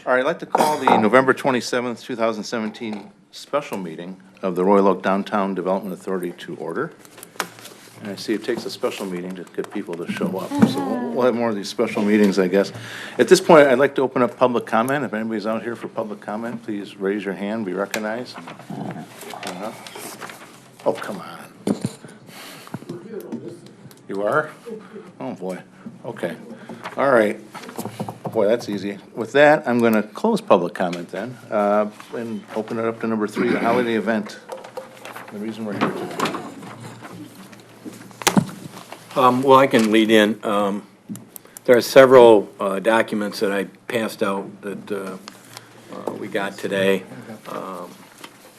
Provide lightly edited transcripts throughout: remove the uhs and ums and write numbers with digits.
All right, I'd like to call the November 27th, 2017 special meeting of the Royal Oak Downtown Development Authority to order. And I see it takes a special meeting to get people to show up, so we'll have more of these special meetings, I guess. At this point, I'd like to open up public comment. If anybody's out here for public comment, please raise your hand, be recognized. Oh, come on. You are? Oh, boy. Okay. All right. Boy, that's easy. With that, I'm going to close public comment then, and open it up to number 3, the holiday event. The reason we're here today. Well, I can lead in. There are several documents that I passed out that we got today.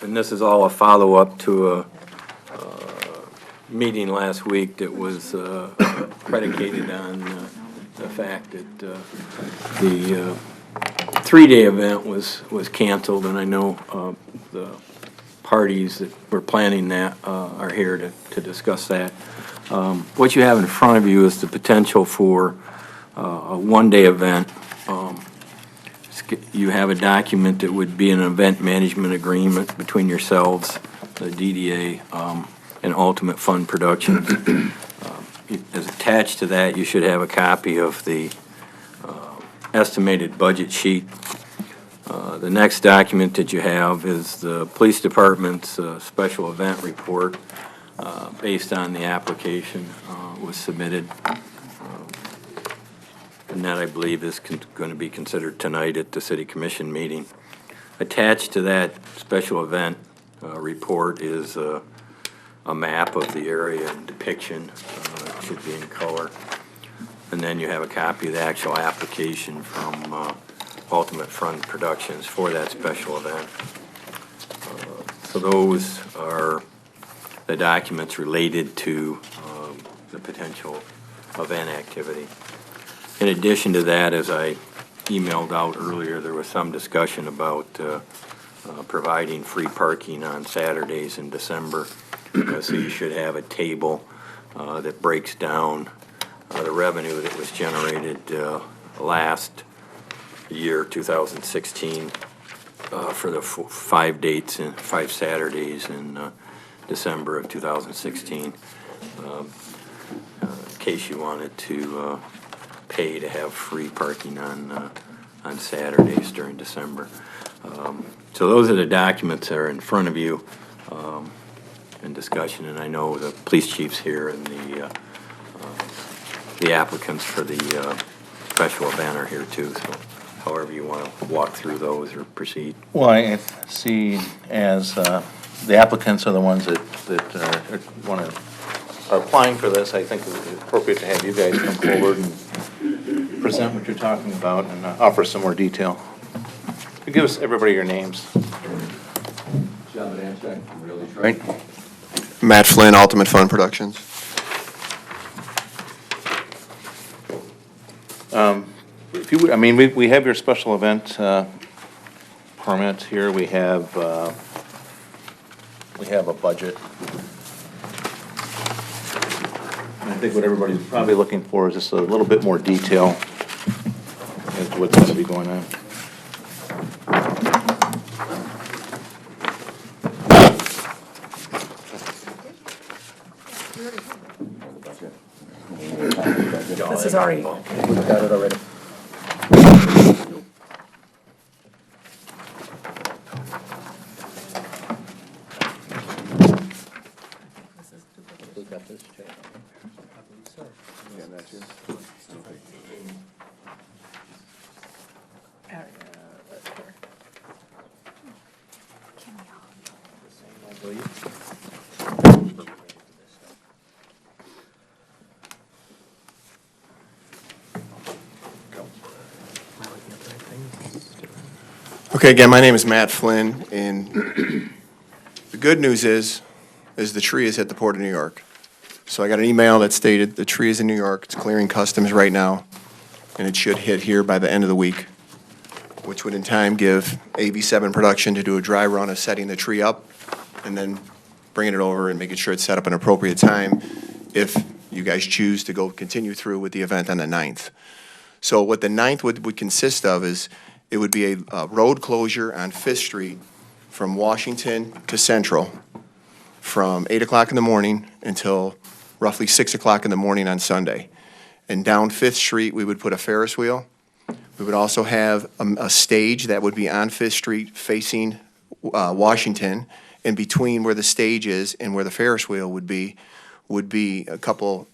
And this is all a follow-up to a meeting last week that was predicated on the fact that the 3-day event was canceled, and I know the parties that were planning that are here to discuss that. What you have in front of you is the potential for a 1-day event. You have a document that would be an event management agreement between yourselves, the DDA, and Ultimate Fun Productions. As attached to that, you should have a copy of the estimated budget sheet. The next document that you have is the police department's special event report based on the application was submitted. And that, I believe, is going to be considered tonight at the city commission meeting. Attached to that special event report is a map of the area and depiction. It should be in color. And then you have a copy of the actual application from Ultimate Fun Productions for that special event. So those are the documents related to the potential event activity. In addition to that, as I emailed out earlier, there was some discussion about providing free parking on Saturdays in December. So you should have a table that breaks down the revenue that was generated last year, 2016, for the 5 dates and 5 Saturdays in December of 2016, in case you wanted to pay to have free parking on Saturdays during December. So those are the documents that are in front of you in discussion, and I know the police chief's here and the applicants for the special event are here too, so however you want to walk through those or proceed. Well, I see as the applicants are the ones that are applying for this. I think it's appropriate to have you guys come forward and present what you're talking about and offer some more detail. Give us everybody your names. Right. Matt Flynn, Ultimate Fun Productions. If you would, I mean, we have your special event permit here. We have a budget. And I think what everybody's probably looking for is just a little bit more detail as to what's going to be going on. This is already. We've got it already. Okay, again, my name is Matt Flynn, and the good news is the tree is at the Port of New York. So I got an email that stated the tree is in New York, it's clearing customs right now, and it should hit here by the end of the week, which would in time give AV7 production to do a dry run of setting the tree up and then bringing it over and making sure it's set up in an appropriate time if you guys choose to go continue through with the event on the 9th. So what the 9th would consist of is it would be a road closure on Fifth Street from Washington to Central from 8 o'clock in the morning until roughly 6 o'clock in the morning on Sunday. And down Fifth Street, we would put a Ferris wheel. We would also have a stage that would be on Fifth Street facing Washington. In between where the stage is and where the Ferris wheel would be a couple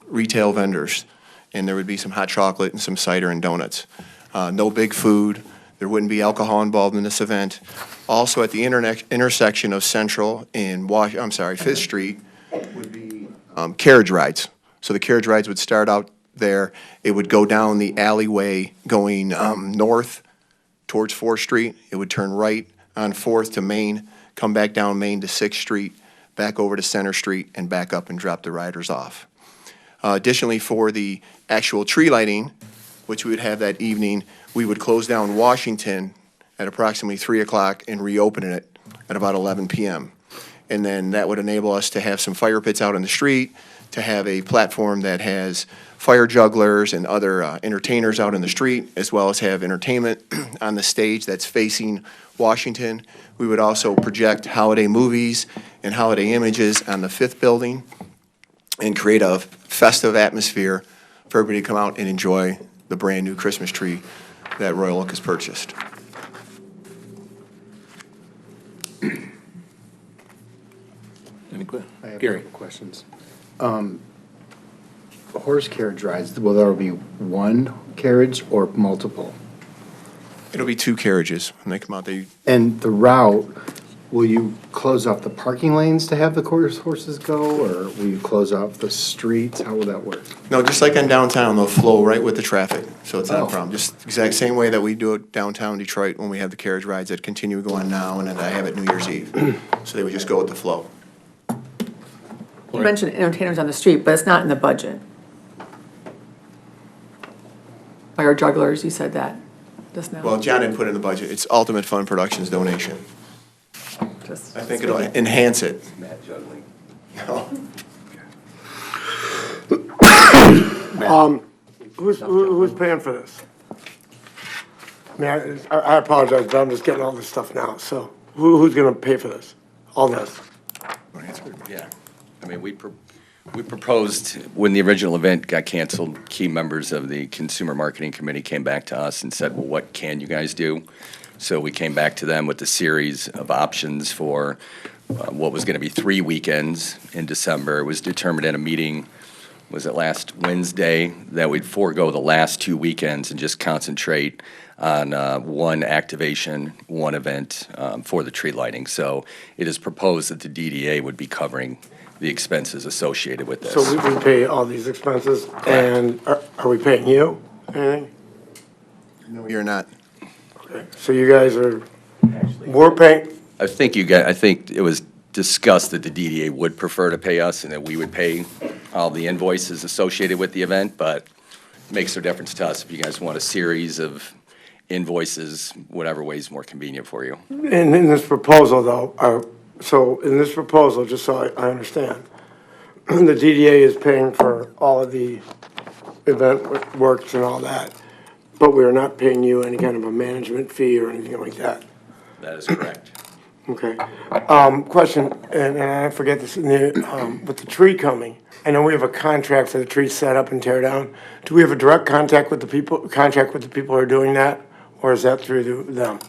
retail vendors. And there would be some hot chocolate and some cider and donuts. No big food. There wouldn't be alcohol involved in this event. Also, at the intersection of Central and Fifth Street would be carriage rides. So the carriage rides would start out there. It would go down the alleyway going north towards 4th Street. It would turn right on 4th to Main, come back down Main to 6th Street, back over to Center Street, and back up and drop the riders off. Additionally, for the actual tree lighting, which we would have that evening, we would close down Washington at approximately 3 o'clock and reopen it at about 11 p.m. And then that would enable us to have some fire pits out in the street, to have a platform that has fire jugglers and other entertainers out in the street, as well as have entertainment on the stage that's facing Washington. We would also project holiday movies and holiday images on the 5th building and create a festive atmosphere for everybody to come out and enjoy the brand-new Christmas tree that Royal Oak has purchased. Any questions? I have Gary? questions. Horse carriage rides, will there be one carriage or multiple? It'll be 2 carriages when they come out. And the route, will you close off the parking lanes to have the horses go, or will you close off the streets? How will that work? No, just like in downtown, they'll flow right with the traffic, so it's not a Oh. problem. Just exact same way that we do it downtown Detroit when we have the carriage rides that continue going now, and then I have it New Year's Eve. So they would just go with the flow. You mentioned entertainers on the street, but it's not in the budget. Fire jugglers, you said that just now. Well, John didn't put it in the budget. It's Ultimate Fun Productions donation. Just I think it'll enhance it. Matt juggling. No. Who's paying for this? I mean, I apologize, but I'm just getting all this stuff now, so who's gonna pay for this? All this? Yeah, I mean, we proposed, when the original event got canceled, key members of the Consumer Marketing Committee came back to us and said, well, what can you guys do? So we came back to them with a series of options for what was going to be 3 weekends in December. It was determined at a meeting, was it last Wednesday, that we'd forego the last 2 weekends and just concentrate on one activation, one event for the tree lighting. So it is proposed that the DDA would be covering the expenses associated with this. So we pay all these expenses, and are we paying you anything? No, you're not. Okay, so you guys we're paying, I think it was discussed that the DDA would prefer to pay us and that we would pay all the invoices associated with the event, but it makes no difference to us if you guys want a series of invoices, whatever way is more convenient for you. and in this proposal though, so in this proposal, just so I understand, the DDA is paying for all of the event works and all that, but we are not paying you any kind of a management fee or anything like that. That is correct. Okay. Question, and I forget this, with the tree coming, I know we have a contract for the tree set up and tear down. Do we have a direct contact with the people who are doing that, or is that through them?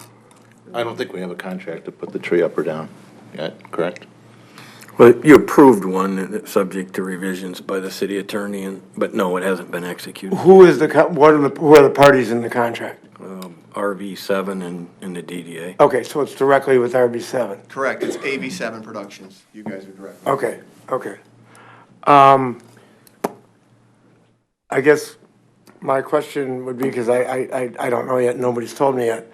I don't think we have a contract to put the tree up or down yet, correct? Well, you approved one that's subject to revisions by the city attorney, but no, it hasn't been executed. Who is who are the parties in the contract? RV7 and the DDA. Okay, so it's directly with RB7. Correct, it's AV7 Productions. You guys are direct. Okay. I guess my question would be, because I don't know yet, nobody's told me yet.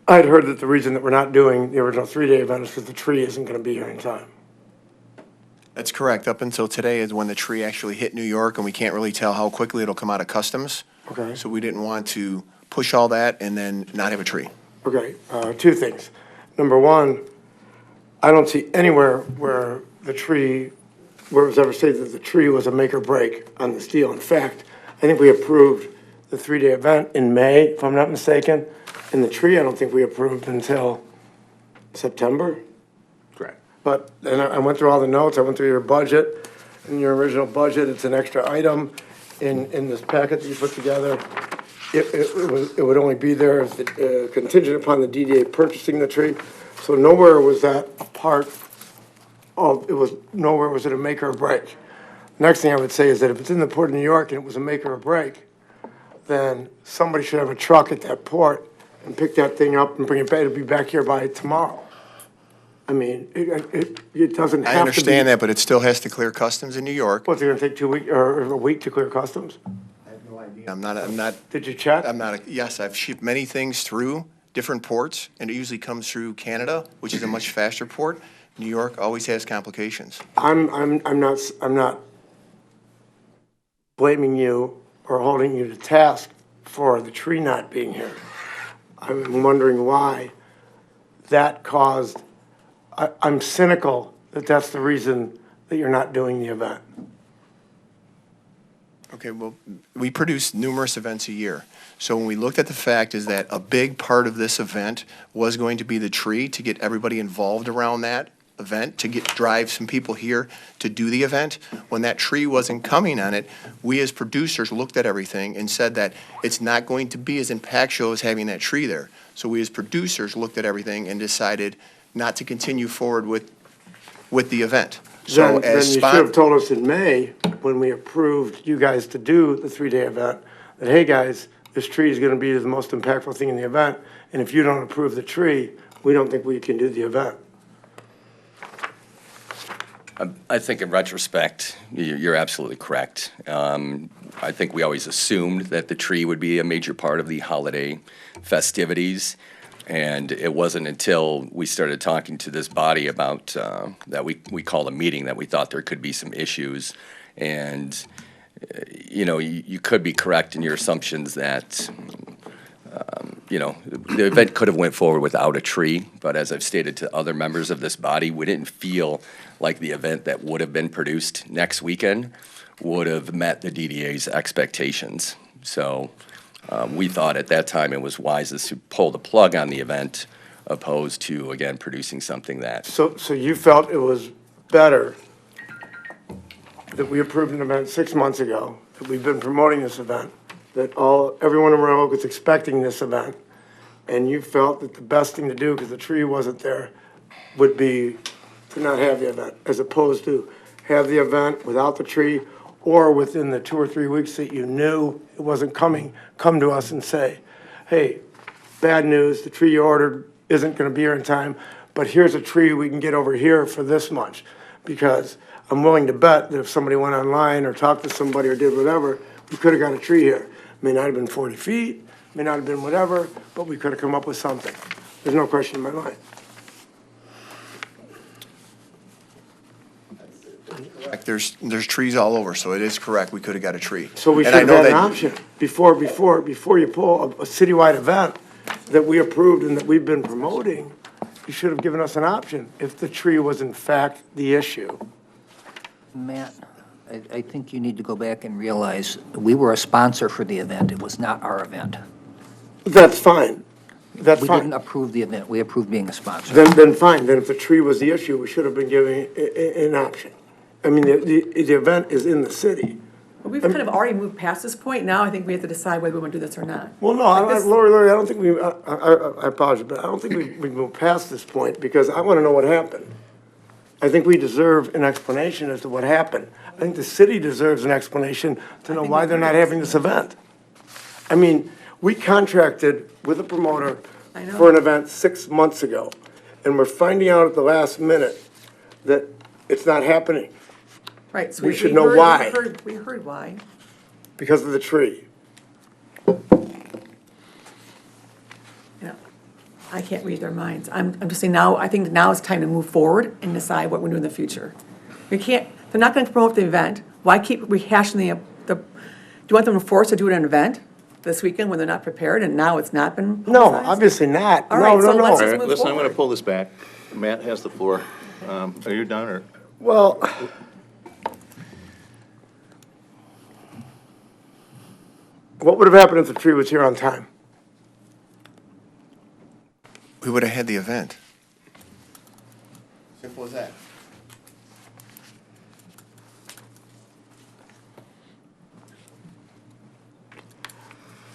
I'd heard that the reason that we're not doing the original 3-day event is because the tree isn't gonna be here in time. That's correct. Up until today is when the tree actually hit New York, and we can't really tell how quickly it'll come out of customs. Okay. So we didn't want to push all that and then not have a tree. Okay, 2 things. Number one, I don't see anywhere where it was ever stated that the tree was a make or break on this deal. In fact, I think we approved the 3-day event in May, if I'm not mistaken, And the tree, I don't think we approved until September. Correct. But, and I went through all the notes, I went through your budget, in your original budget, it's an extra item in this packet that you put together. It would only be there if contingent upon the DDA purchasing the tree. So nowhere was that a part of, nowhere was it a make or a break. Next thing I would say is that if it's in the Port of New York and it was a make or a break, then somebody should have a truck at that port and pick that thing up and bring it back, it'll be back here by tomorrow. I mean, it doesn't have to be. I understand that, but it still has to clear customs in New York. What's it gonna take 2 weeks, or a week to clear customs? I'm not, Did you check? yes, I've shipped many things through different ports, and it usually comes through Canada, which is a much faster port. New York always has complications. I'm not blaming you or holding you to task for the tree not being here. I'm wondering why that caused, I'm cynical that that's the reason that you're not doing the event. Okay, well, we produce numerous events a year. So when we looked at the fact is that a big part of this event was going to be the tree, to get everybody involved around that event, to drive some people here to do the event. When that tree wasn't coming on it, we as producers looked at everything and said that it's not going to be as impactful as having that tree there. So we as producers looked at everything and decided not to continue forward with the event. So Then as you should have told us in May, when we approved you guys to do the 3-day event, that, hey, guys, this tree is gonna be the most impactful thing in the event, and if you don't approve the tree, we don't think we can do the event. I think in retrospect, you're absolutely correct. I think we always assumed that the tree would be a major part of the holiday festivities. And it wasn't until we started talking to this body about, that we called a meeting, that we thought there could be some issues. And, you could be correct in your assumptions that, the event could have went forward without a tree. But as I've stated to other members of this body, we didn't feel like the event that would have been produced next weekend would have met the DDA's expectations. So we thought at that time it was wisest to pull the plug on the event, opposed to, again, producing something that. So you felt it was better that we approved an event 6 months ago, that we've been promoting this event, that everyone in WROK was expecting this event, and you felt that the best thing to do, because the tree wasn't there, would be to not have the event, as opposed to have the event without the tree, or within the 2 or 3 weeks that you knew it wasn't coming, come to us and say, hey, bad news, the tree you ordered isn't gonna be here in time, but here's a tree we can get over here for this much. Because I'm willing to bet that if somebody went online or talked to somebody or did whatever, we could have got a tree here. May not have been 40 feet, may not have been whatever, but we could have come up with something. There's no question in my mind. There's trees all over, so it is correct, we could have got a tree. So we And should I have know had an that- option before you pull a citywide event that we approved and that we've been promoting. You should have given us an option if the tree was in fact the issue. Matt, I think you need to go back and realize we were a sponsor for the event. It was not our event. That's fine. That's We didn't fine. approve the event. We approved being a sponsor. Then fine. Then if the tree was the issue, we should have been giving an option. I mean, the event is in the city. But we've kind of already moved past this point. Now I think we have to decide whether we want to do this or not. Well, no, Like this- Lori, I don't think I apologize, but I don't think we moved past this point, because I want to know what happened. I think we deserve an explanation as to what happened. I think the city deserves an explanation to know why they're not having this event. I mean, we contracted with a promoter I know. for an event 6 months ago, and we're finding out at the last minute that it's not happening Right, so we should know why. We heard why. because of the tree. You know, I can't read their minds. I'm just saying now, I think now is time to move forward and decide what we're doing in the future. We can't, they're not gonna promote the event. Why keep rehashing do you want them to force to do an event this weekend when they're not prepared and now it's not been No, publicized? obviously not. All right, No, so no, let's no. just All right, move listen, I'm going to forward. pull this back. Matt has the floor. Are you done, or? Well, what would have happened if the tree was here on time? we would have had the event. Simple as that.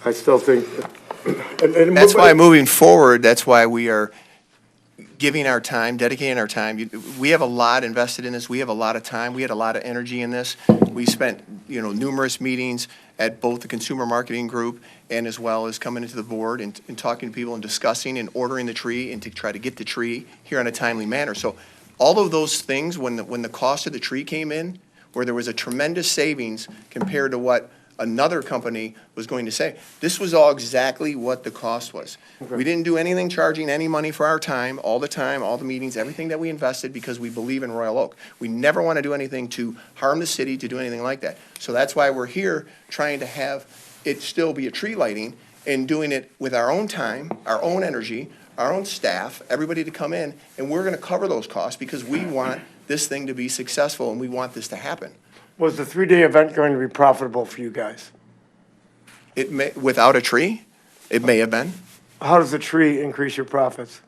I still think, and That's why moving forward, that's why we are giving our time, dedicating our time. We have a lot invested in this. We have a lot of time. We had a lot of energy in this. We spent, numerous meetings at both the consumer marketing group and as well as coming into the board and talking to people and discussing and ordering the tree and to try to get the tree here in a timely manner. So all of those things, when the cost of the tree came in, where there was a tremendous savings compared to what another company was going to say. This was all exactly what the cost was. We didn't do anything charging any money for our time, all the meetings, everything that we invested because we believe in Royal Oak. We never want to do anything to harm the city, to do anything like that. So that's why we're here trying to have it still be a tree lighting and doing it with our own time, our own energy, our own staff, everybody to come in, and we're going to cover those costs because we want this thing to be successful and we want this to happen. was the 3-day event going to be profitable for you guys? It may, without a tree, it may have been. How does the tree increase your profits?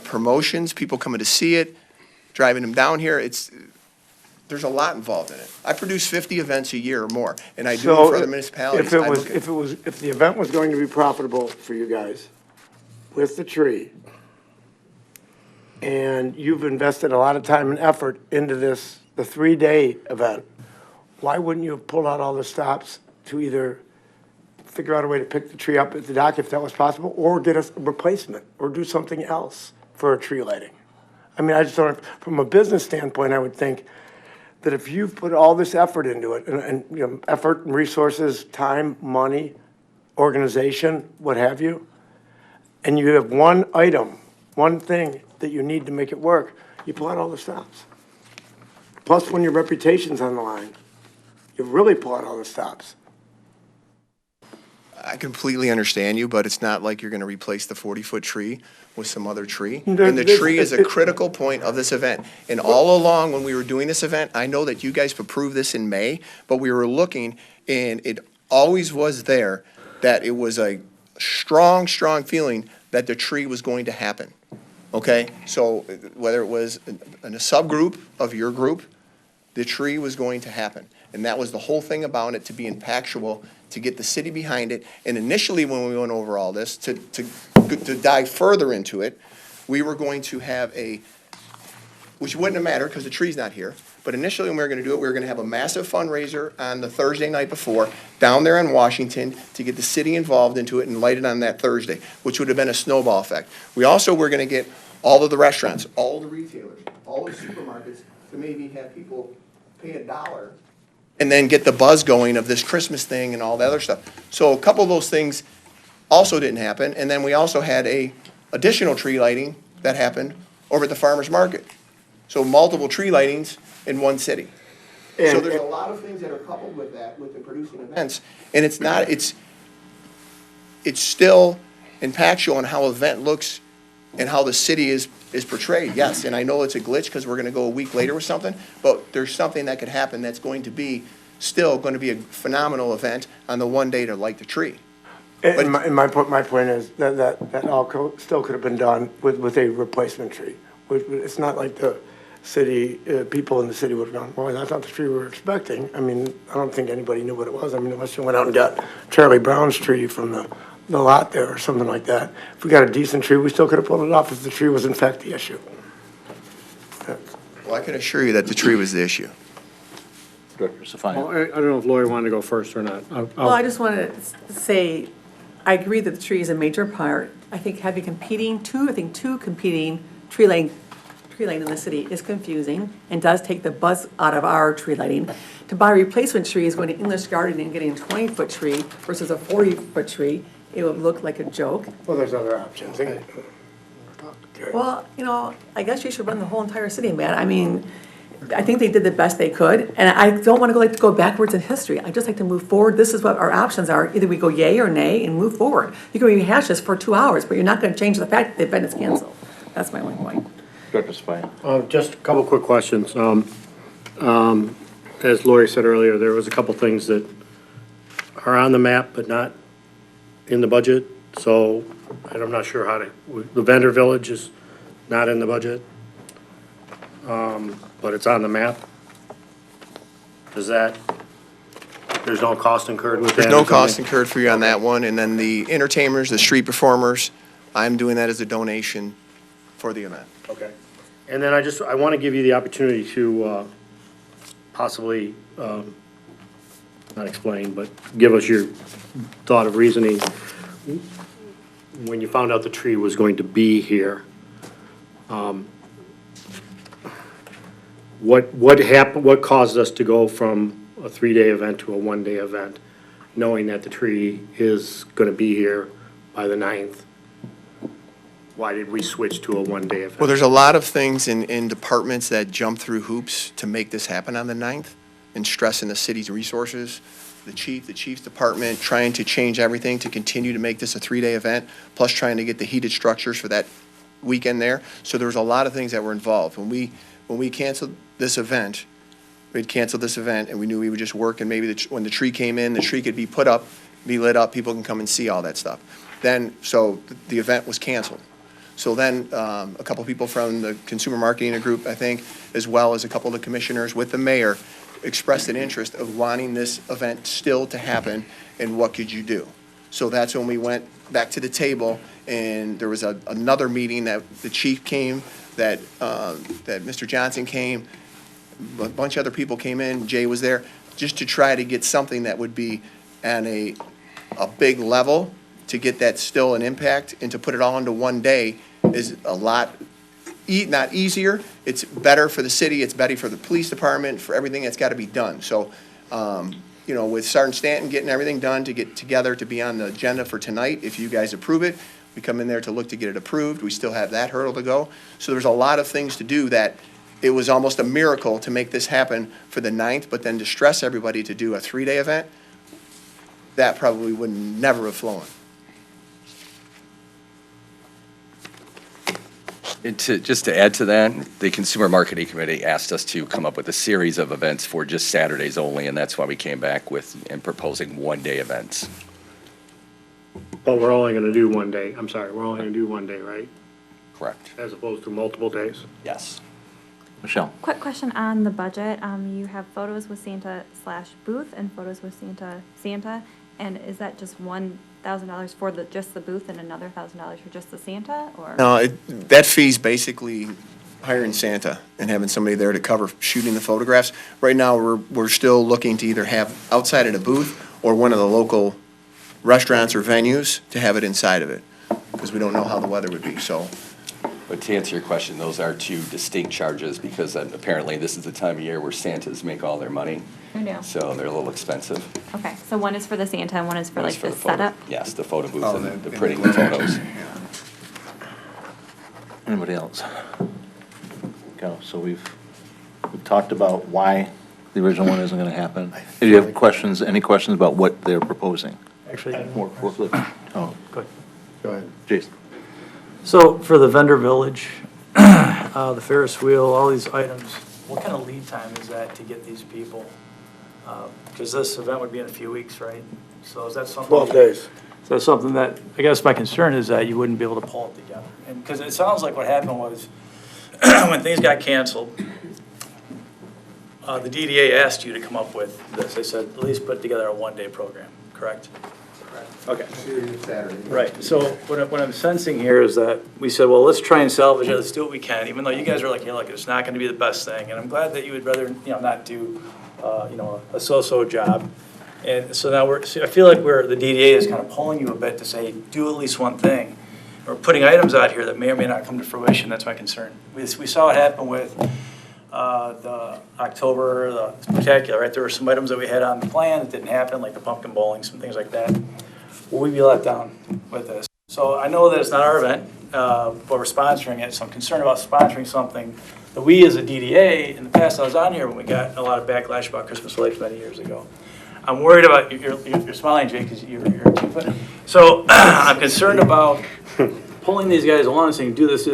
Promotions, people coming to see it, driving them down here, there's a lot involved in it. I produce 50 events a year or more, and I do them for other municipalities. If the event was going to be profitable for you guys with the tree, and you've invested a lot of time and effort into this, the 3-day event, why wouldn't you have pulled out all the stops to either figure out a way to pick the tree up at the dock if that was possible, or get a replacement, or do something else for a tree lighting? I mean, I just don't, from a business standpoint, I would think that if you've put all this effort into it, and effort and resources, time, money, organization, what have you, and you have one item, one thing that you need to make it work, you pull out all the stops. Plus, when your reputation's on the line, you really pull out all the stops. I completely understand you, but it's not like you're going to replace the 40-foot tree with some other tree. There- And the there's- tree is a critical point of this event. And all along, when we were doing this event, I know that you guys approved this in May, but we were looking, and it always was there, that it was a strong, strong feeling that the tree was going to happen. Okay? So whether it was in a subgroup of your group, the tree was going to happen. And that was the whole thing about it, to be impactful, to get the city behind it. And initially, when we went over all this, to dive further into it, we were going to have which wouldn't have mattered because the tree's not here, but initially when we were going to do it, we were going to have a massive fundraiser on the Thursday night before, down there in Washington, to get the city involved into it and light it on that Thursday, which would have been a snowball effect. We also were going to get all of the restaurants, all the retailers, all the supermarkets, to maybe have people pay $1 and then get the buzz going of this Christmas thing and all the other stuff. So a couple of those things also didn't happen, and then we also had a additional tree lighting that happened over at the farmer's market. So multiple tree lightings in one city. So And- there's a lot of things that are coupled with that, with the producing events, and it's still impactful on how an event looks and how the city is portrayed, yes. And I know it's a glitch because we're going to go a week later with something, but there's something that could happen that's going to be, still going to be a phenomenal event on the one day to light the tree. And my point is that all still could have been done with a replacement tree. It's not like the city, people in the city would have gone, well, that's not the tree we were expecting. I mean, I don't think anybody knew what it was. I mean, unless you went out and got Charlie Brown's tree from the lot there or something like that. If we got a decent tree, we still could have pulled it off if the tree was in fact the issue. Well, I can assure you that the tree was the issue. Director Well, Safaya. I don't know if Lori wanted to go first or not. Well, I just wanted to say, I agree that the tree is a major part. I think having two competing tree lighting in the city is confusing and does take the buzz out of our tree lighting. To buy replacement trees, going to English Garden and getting a 20-foot tree versus a 40-foot tree, it would look like a joke. Well, there's other options. Well, I guess you should run the whole entire city, man. I mean, I think they did the best they could, and I don't want to go backwards in history. I just like to move forward. This is what our options are. Either we go yay or nay and move forward. You can rehash this for 2 hours, but you're not going to change the fact that the event is canceled. That's my only point. Director Safaya. Just a couple quick questions. As Lori said earlier, there was a couple things that are on the map but not in the budget. So and I'm not sure how to, the vendor village is not in the budget, but it's on the map. Does that, there's no cost incurred with that? There's or no something? cost incurred for you on that one, and then the entertainers, the street performers, I'm doing that as a donation for the event. Okay. And then I want to give you the opportunity to possibly, not explain, but give us your thought of reasoning. When you found out the tree was going to be here, what happened, what caused us to go from a 3-day event to a 1-day event, knowing that the tree is going to be here by the 9th? Why did we switch to a 1-day event? Well, there's a lot of things in departments that jump through hoops to make this happen on the 9th, and stressing the city's resources. The chief's department, trying to change everything to continue to make this a 3-day event, plus trying to get the heated structures for that weekend there. So there was a lot of things that were involved. When we canceled this event, we'd canceled this event, and we knew we would just work, and maybe when the tree came in, the tree could be put up, be lit up, people can come and see all that stuff. Then, so the event was canceled. So then, a couple people from the consumer marketing group, I think, as well as a couple of the commissioners with the mayor, expressed an interest of wanting this event still to happen, and what could you do? So that's when we went back to the table, and there was another meeting that the chief came, that Mr. Johnson came, a bunch of other people came in, Jay was there, just to try to get something that would be on a big level, to get that still an impact, and to put it all into one day is a lot, not easier, it's better for the city, it's better for the police department, for everything that's got to be done. So, you know, with Sergeant Stanton getting everything done to get together to be on the agenda for tonight, if you guys approve it, we come in there to look to get it approved, we still have that hurdle to go. So there's a lot of things to do that it was almost a miracle to make this happen for the 9th, but then to stress everybody to do a 3-day event, that probably would never have flown. And just to add to that, the Consumer Marketing Committee asked us to come up with a series of events for just Saturdays only, and that's why we came back with and proposing 1-day events. But we're only going to do 1 day, I'm sorry, we're only going to do 1 day, right? Correct. As opposed to multiple days? Yes. Michelle? Quick question on the budget. You have photos with Santa / booth and photos with Santa, and is that just $1,000 for just the booth and another $1,000 for just the Santa, or? No, that fee's basically hiring Santa and having somebody there to cover shooting the photographs. Right now, we're still looking to either have outside of the booth or one of the local restaurants or venues to have it inside of it, because we don't know how the weather would be, so. But to answer your question, those are two distinct charges, because apparently this is the time of year where Santas make all their money. Who knew? So they're a little expensive. Okay, so one is for the Santa and one is for One like is for the photo- setup? Yes, the photo booth Oh, and the printing the photos. Anybody else? Go, so we've talked about why the original one isn't going to happen. Do you have questions, any questions about what they're proposing? Actually, Oh, good. Go ahead. Jason? So for the vendor village, the Ferris wheel, all these items, what kind of lead time is that to get these people? Because this event would be in a few weeks, right? So is that something? 12 days. So that's something that, I guess my concern is that you wouldn't be able to pull it together. And, because it sounds like what happened was, when things got canceled, the DDA asked you to come up with this. They said, at least put together a 1-day program, correct? Okay. Right, so what I'm sensing here is that we said, well, let's try and salvage it, let's do what we can, even though you guys are like, hey, look, it's not gonna be the best thing, and I'm glad that you would rather, not do, a so-so job. And so now I feel like the DDA is kind of pulling you a bit to say, do at least one thing. We're putting items out here that may or may not come to fruition, that's my concern. We saw it happen with the October, the spectacular, right? There were some items that we had on the plan that didn't happen, like the pumpkin bowling, some things like that. Will we be let down with this? So I know that it's not our event, but we're sponsoring it, so I'm concerned about sponsoring something that we as a DDA, in the past I was on here when we got a lot of backlash about Christmas lights many years ago. I'm worried about, you're smiling, Jake, because you're a chief. So I'm concerned about pulling these guys along and saying, do this,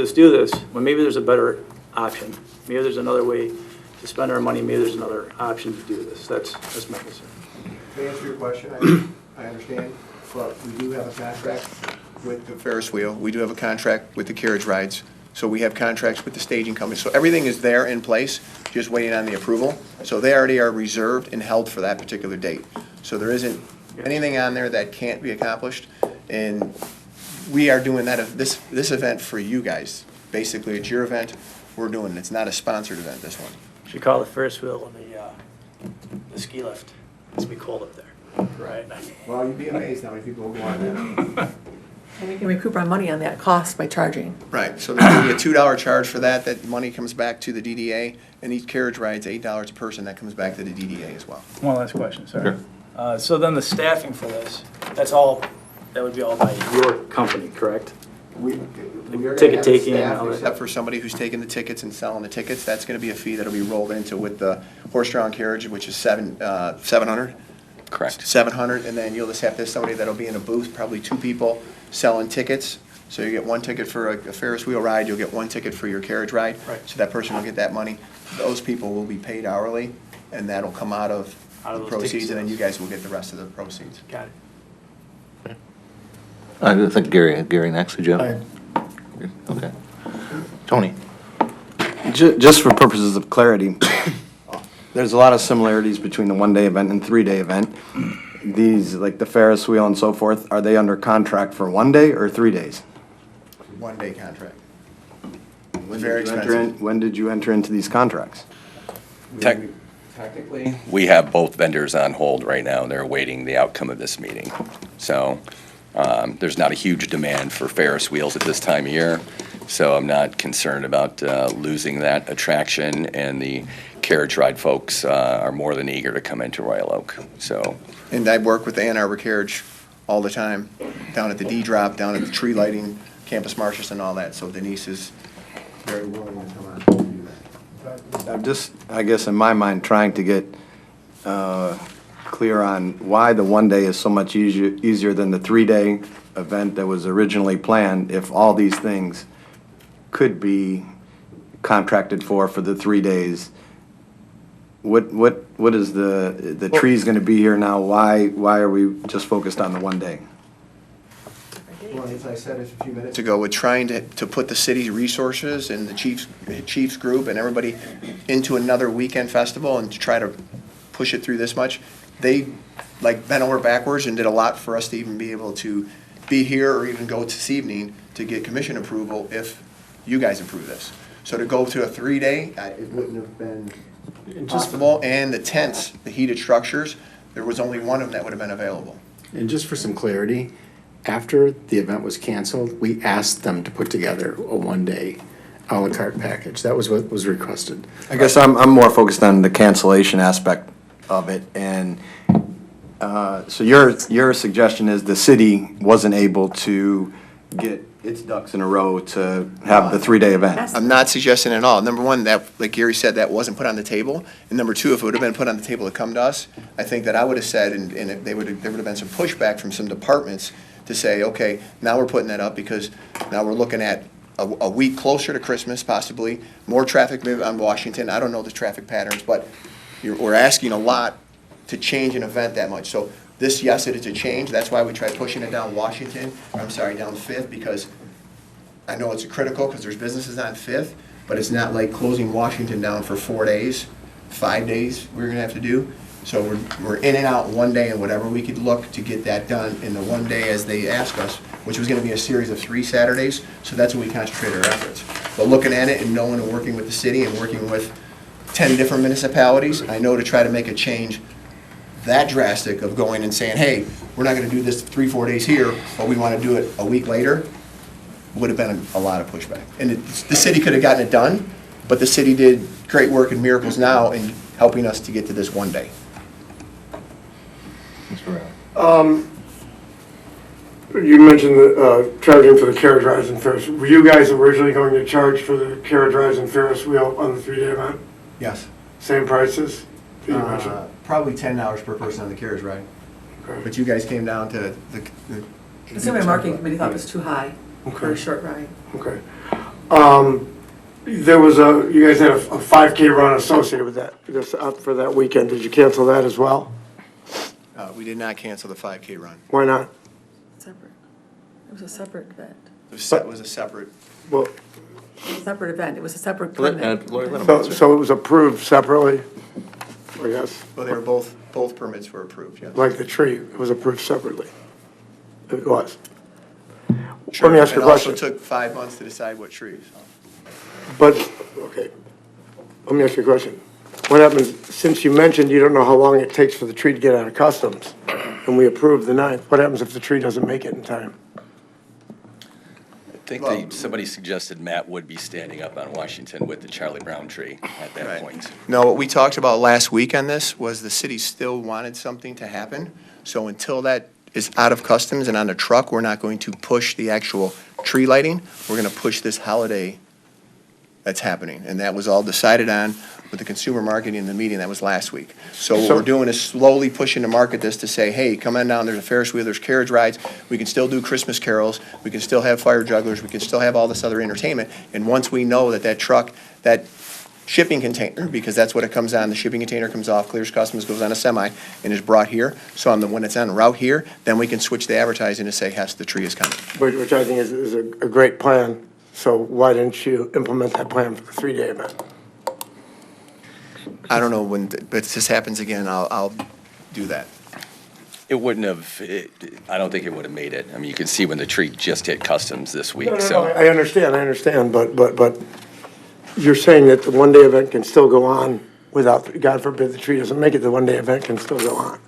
when maybe there's a better option. Maybe there's another way to spend our money, maybe there's another option to do this. That's my concern. To answer your question, I understand, but we do have a contract with the Ferris wheel. We do have a contract with the carriage rides. So we have contracts with the staging company. So everything is there in place, just waiting on the approval. So they already are reserved and held for that particular date. So there isn't anything on there that can't be accomplished. And we are doing this event for you guys. Basically, it's your event. We're doing it. It's not a sponsored event, this one. Should call the Ferris wheel the ski lift. It's be cold up there, right? Well, you'd be amazed how many people will go on that. And we can recoup our money on that cost by charging. Right, so there's gonna be a $2 charge for that. That money comes back to the DDA, and each carriage ride's $8 a person. That comes back to the DDA as well. One last question, sorry. So then the staffing for this, that would be all by your company, correct? Ticket taking and all that. Except for somebody who's taking the tickets and selling the tickets, that's gonna be a fee that'll be rolled into with the horse-drawn carriage, which is $700. Correct. $700, and then you'll just have to have somebody that'll be in a booth, probably 2 people, selling tickets. So you get 1 ticket for a Ferris wheel ride, you'll get 1 ticket for your carriage ride. Right. So that person will get that money. Those people will be paid hourly, and that'll come out of Out of the those proceeds, ticket and then sales. you guys will get the rest of the proceeds. Got it. I think Gary next, did you? Okay. Tony? Just for purposes of clarity, there's a lot of similarities between the one-day event and 3-day event. These, like the Ferris wheel and so forth, are they under contract for 1 day or 3 days? 1-day contract. When Very did you enter expensive. when did you enter into these contracts? Technically, we have both vendors on hold right now. They're awaiting the outcome of this meeting. So there's not a huge demand for Ferris wheels at this time of year, so I'm not concerned about losing that attraction, and the carriage ride folks are more than eager to come into Royal Oak, so. And I work with the Ann Arbor Carriage all the time, down at the D-Drop, down at the tree lighting, Campus Martius and all that, so Denise is very willing to come on and do that. I'm just, I guess in my mind, trying to get clear on why the 1 day is so much easier than the 3-day event that was originally planned, if all these things could be contracted for the 3 days. What is the tree's gonna be here now? Why are we just focused on the 1 day? Well, as I said a few minutes ago, we're trying to put the city's resources and the Chiefs group and everybody into another weekend festival and to try to push it through this much. They bent over backwards and did a lot for us to even be able to be here or even go this evening to get commission approval if you guys approve this. So to go to a 3-day, it wouldn't have been possible. And the tents, the heated structures, there was only one of them that would have been available. And just for some clarity, after the event was canceled, we asked them to put together a 1-day à la carte package. That was what was requested. I guess I'm more focused on the cancellation aspect of it, and so your suggestion is the city wasn't able to get its ducks in a row to have the 3-day event. I'm not suggesting at all. Number one, that, like Gary said, that wasn't put on the table. And number two, if it would have been put on the table to come to us, I think that I would have said, and there would have been some pushback from some departments to say, okay, now we're putting that up because now we're looking at a week closer to Christmas, possibly, more traffic maybe on Washington. I don't know the traffic patterns, but we're asking a lot to change an event that much. So this, yes, it is a change. That's why we tried pushing it down down Fifth, because I know it's critical because there's businesses on Fifth, but it's not like closing Washington down for 4 days, 5 days we're gonna have to do. So we're in and out 1 day, and whatever we could look to get that done in the 1 day as they ask us, which was gonna be a series of 3 Saturdays, so that's what we concentrated our efforts. But looking at it and knowing and working with the city and working with 10 different municipalities, I know to try to make a change that drastic of going and saying, hey, we're not gonna do this 3-4 days here, but we wanna do it a week later, would have been a lot of pushback. And the city could have gotten it done, but the city did great work and miracles now in helping us to get to this 1 day. You mentioned the charging for the carriage rides and Ferris. Were you guys originally going to charge for the carriage rides and Ferris wheel on the 3-day event? Yes. Same prices that you mentioned? Probably $10 per person on the carriage ride. Okay. But you guys came down to the. Consumer marketing committee thought it was too high for a Okay. short ride. Okay. There was you guys had a 5K run associated with that, just up for that weekend. Did you cancel that as well? We did not cancel the 5K run. Why not? Separate. It was a separate event. It was a separate, Well, It was a separate event. It was a separate Let- permit. Lori, let him so, answer. so it was approved separately, I guess, well, they were both permits were approved, yes. like the tree, it was approved separately. It was. Sure, Let me ask you a it also question. took 5 months to decide what trees. But, okay, let me ask you a question. What happens, since you mentioned you don't know how long it takes for the tree to get out of customs, and we approved the 9th, what happens if the tree doesn't make it in time? I think somebody suggested Matt would be standing up on Washington with the Charlie Brown tree at that Right. point. No, what we talked about last week on this was the city still wanted something to happen. So until that is out of customs and on the truck, we're not going to push the actual tree lighting. We're going to push this holiday that's happening. And that was all decided on with the consumer marketing in the meeting that was last week. So what we're doing is slowly pushing to market this to say, hey, come on down, there's a Ferris wheel, there's carriage rides, we can still do Christmas carols, we can still have fire jugglers, we can still have all this other entertainment. And once we know that that truck, that shipping container, because that's what it comes on, the shipping container comes off, clears customs, goes on a semi, and is brought here. So when it's on route here, then we can switch the advertising to say, yes, the tree is coming. Which I think is a great plan, so why didn't you implement that plan for the 3-day event? I don't know when, but if this happens again, I'll do that. It wouldn't have, I don't think it would have made it. I mean, you can see when the tree just hit customs this week, No, so. I understand, but you're saying that the 1-day event can still go on without, God forbid, the tree doesn't make it, the 1-day event can still go on.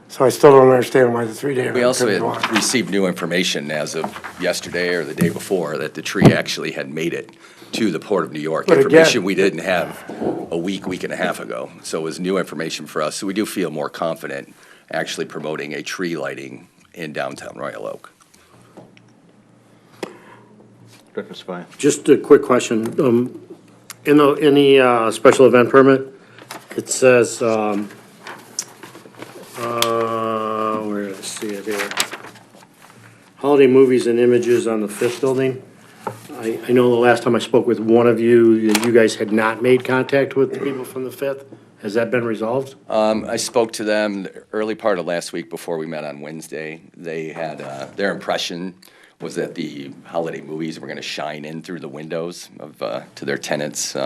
So I still don't understand why the 3-day event We also couldn't go on. had received new information as of yesterday or the day before that the tree actually had made it to the Port of New York. But again- Information we didn't have a week and a half ago. So it was new information for us. So we do feel more confident actually promoting a tree lighting in downtown Royal Oak. Director Spy. Just a quick question. In the special event permit, it says, where did I see it here? Holiday movies and images on the 5th building. I know the last time I spoke with one of you, that you guys had not made contact with the people from the 5th. Has that been resolved? I spoke to them the early part of last week before we met on Wednesday. They had, their impression was that the holiday movies were going to shine in through the windows of, to their tenants'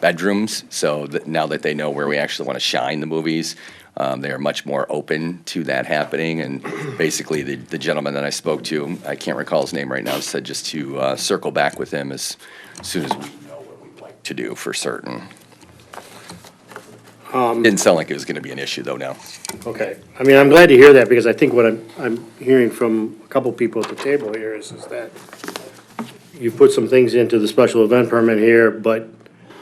bedrooms. So that now that they know where we actually want to shine the movies, they are much more open to that happening. And basically, the gentleman that I spoke to, I can't recall his name right now, said just to circle back with him as soon as we know what we'd like to do for certain. Didn't sound like it was going to be an issue, though, now. Okay, I mean, I'm glad to hear that, because I think what I'm hearing from a couple people at the table here is that you put some things into the special event permit here, but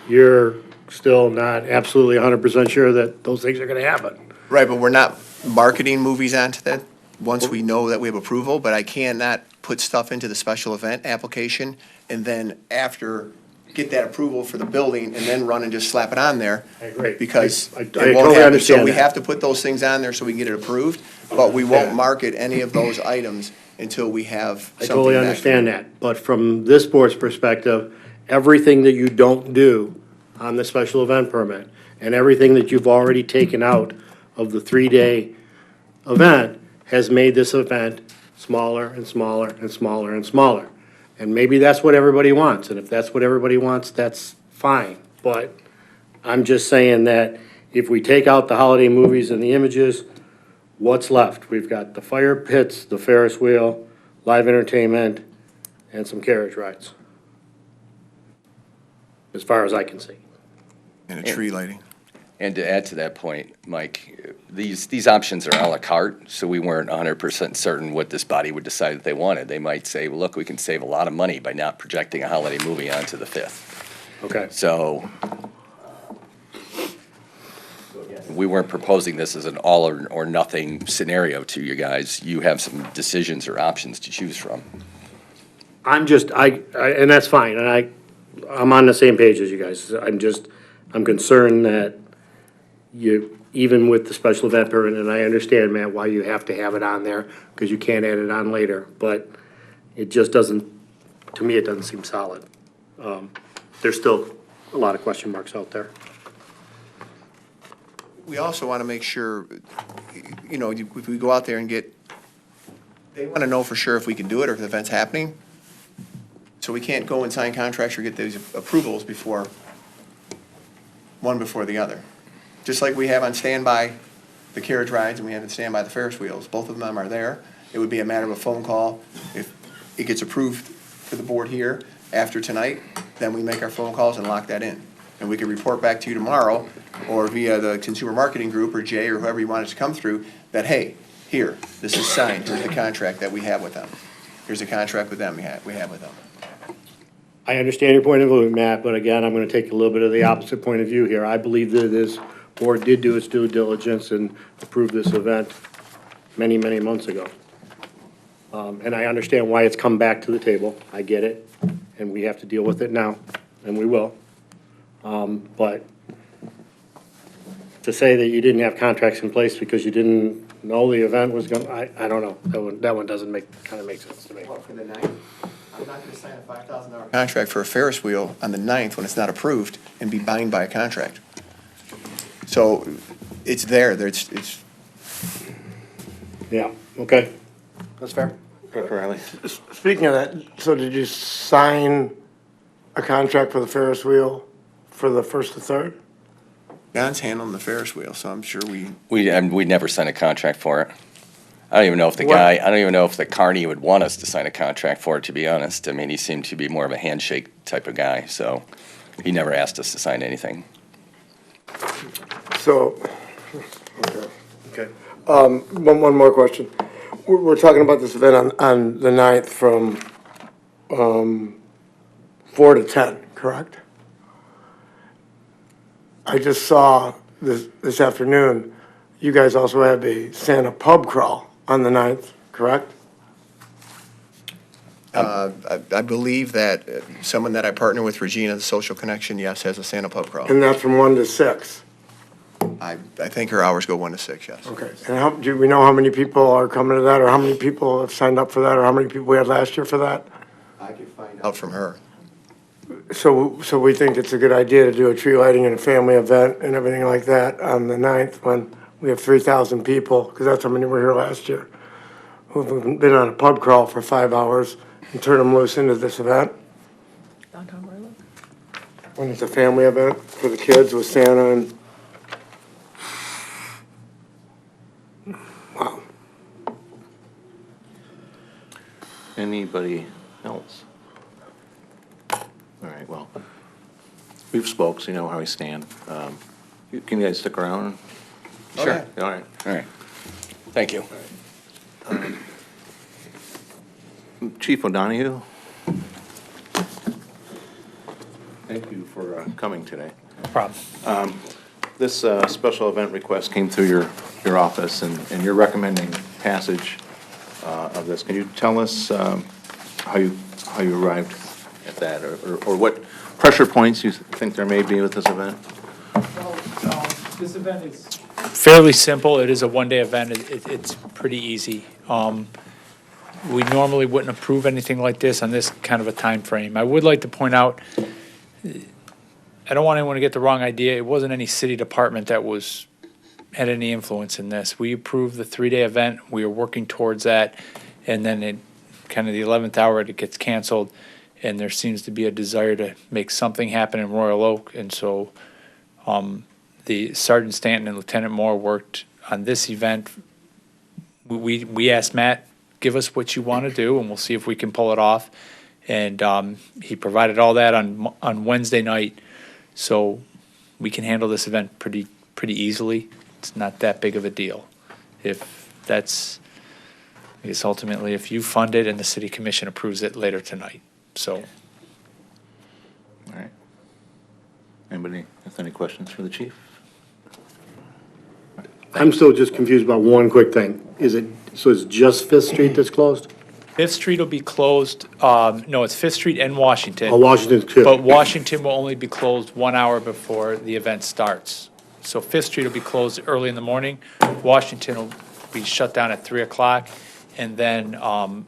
you're still not absolutely 100% sure that those things are gonna happen. Right, but we're not marketing movies onto that once we know that we have approval, but I cannot put stuff into the special event application and then after get that approval for the building and then run and just slap it on there. I agree. Because I it totally won't happen. So understand we that. have to put those things on there so we can get it approved, but we won't Yeah. market any of those items until we have I something totally back. understand that, but from this board's perspective, everything that you don't do on the special event permit, and everything that you've already taken out of the 3-day event has made this event smaller and smaller and smaller and smaller. And maybe that's what everybody wants, and if that's what everybody wants, that's fine. But I'm just saying that if we take out the holiday movies and the images, what's left? We've got the fire pits, the Ferris wheel, live entertainment, and some carriage rides. As far as I can see. And a tree lighting. And to add to that point, Mike, these options are à la carte, so we weren't 100% certain what this body would decide that they wanted. They might say, well, look, we can save a lot of money by not projecting a holiday movie onto the 5th. Okay. So we weren't proposing this as an all or nothing scenario to you guys. You have some decisions or options to choose from. I'm just, and that's fine, and I'm on the same page as you guys. I'm concerned that you, even with the special event permit, and I understand, Matt, why you have to have it on there, because you can't add it on later, but it just doesn't, to me, it doesn't seem solid. There's still a lot of question marks out there. We also want to make sure, if we go out there and get They want to know for sure if we can do it or if the event's happening. So we can't go and sign contracts or get those approvals before, one before the other. Just like we have on standby the carriage rides and we have on standby the Ferris wheels, both of them are there. It would be a matter of a phone call. If it gets approved for the board here after tonight, then we make our phone calls and lock that in. And we can report back to you tomorrow or via the consumer marketing group or Jay or whoever you want us to come through that, hey, here, this is signed, here's the contract that we have with them. Here's the contract with them we have with them. I understand your point of view, Matt, but again, I'm gonna take a little bit of the opposite point of view here. I believe that this board did do its due diligence and approve this event many, many months ago. And I understand why it's come back to the table. I get it, and we have to deal with it now, and we will. But to say that you didn't have contracts in place because you didn't know the event was gonna, I don't know. That one doesn't kinda make sense to me. Well, for the 9th, I'm not gonna sign a $5,000 contract for a Ferris wheel on the 9th when it's not approved and be bound by a contract. So it's there, it's. Yeah, okay. That's fair. Dr. Riley? Speaking of that, so did you sign a contract for the Ferris wheel for the 1st to 3rd? John's handling the Ferris wheel, so I'm sure we. We never signed a contract for it. I don't even know if the Carney would want us to sign a contract for it, to be honest. I mean, he seemed to be more of a handshake type of guy, so he never asked us to sign anything. So, okay. One more question. We're talking about this event on the 9th from 4 to 10, correct? I just saw this afternoon, you guys also have a Santa pub crawl on the 9th, correct? I believe that someone that I partner with, Regina, the Social Connection, yes, has a Santa pub crawl. And that's from 1 to 6? I think her hours go 1 to 6, yes. Okay. And do we know how many people are coming to that, or how many people have signed up for that, or how many people we had last year for that? I can find out from her. So we think it's a good idea to do a tree lighting and a family event and everything like that on the 9th when we have 3,000 people, because that's how many were here last year, who've been on a pub crawl for 5 hours and turn them loose into this event. Downtown Royal? When it's a family event for the kids with Santa and, wow. Anybody else? All right, well, we've spoke, so you know how we stand. Can you guys stick around? Oh, Sure. yeah. All right. All right. Thank you. Chief O'Donohue? Thank you for coming today. No problem. This special event request came through your office, and you're recommending passage of this. Can you tell us how you arrived at that, or what pressure points you think there may be with this event? Well, this event is fairly simple. It is a one-day event. It's pretty easy. We normally wouldn't approve anything like this on this kind of a time frame. I would like to point out, I don't want anyone to get the wrong idea. It wasn't any city department that had any influence in this. We approved the 3-day event. We were working towards that, and then it kind of the 11th hour it gets canceled, and there seems to be a desire to make something happen in Royal Oak, and so the Sergeant Stanton and Lieutenant Moore worked on this event. We asked Matt, give us what you want to do, and we'll see if we can pull it off. And he provided all that on Wednesday night, so we can handle this event pretty easily. It's not that big of a deal. If that's, I guess ultimately, if you fund it and the city commission approves it later tonight, so. All right. Anybody have any questions for the chief? I'm still just confused about one quick thing. So it's just Fifth Street that's closed? Fifth Street will be closed, no, it's Fifth Street and Washington. Oh, Washington's too. But Washington will only be closed 1 hour before the event starts. So Fifth Street will be closed early in the morning. Washington will be shut down at 3 o'clock. And then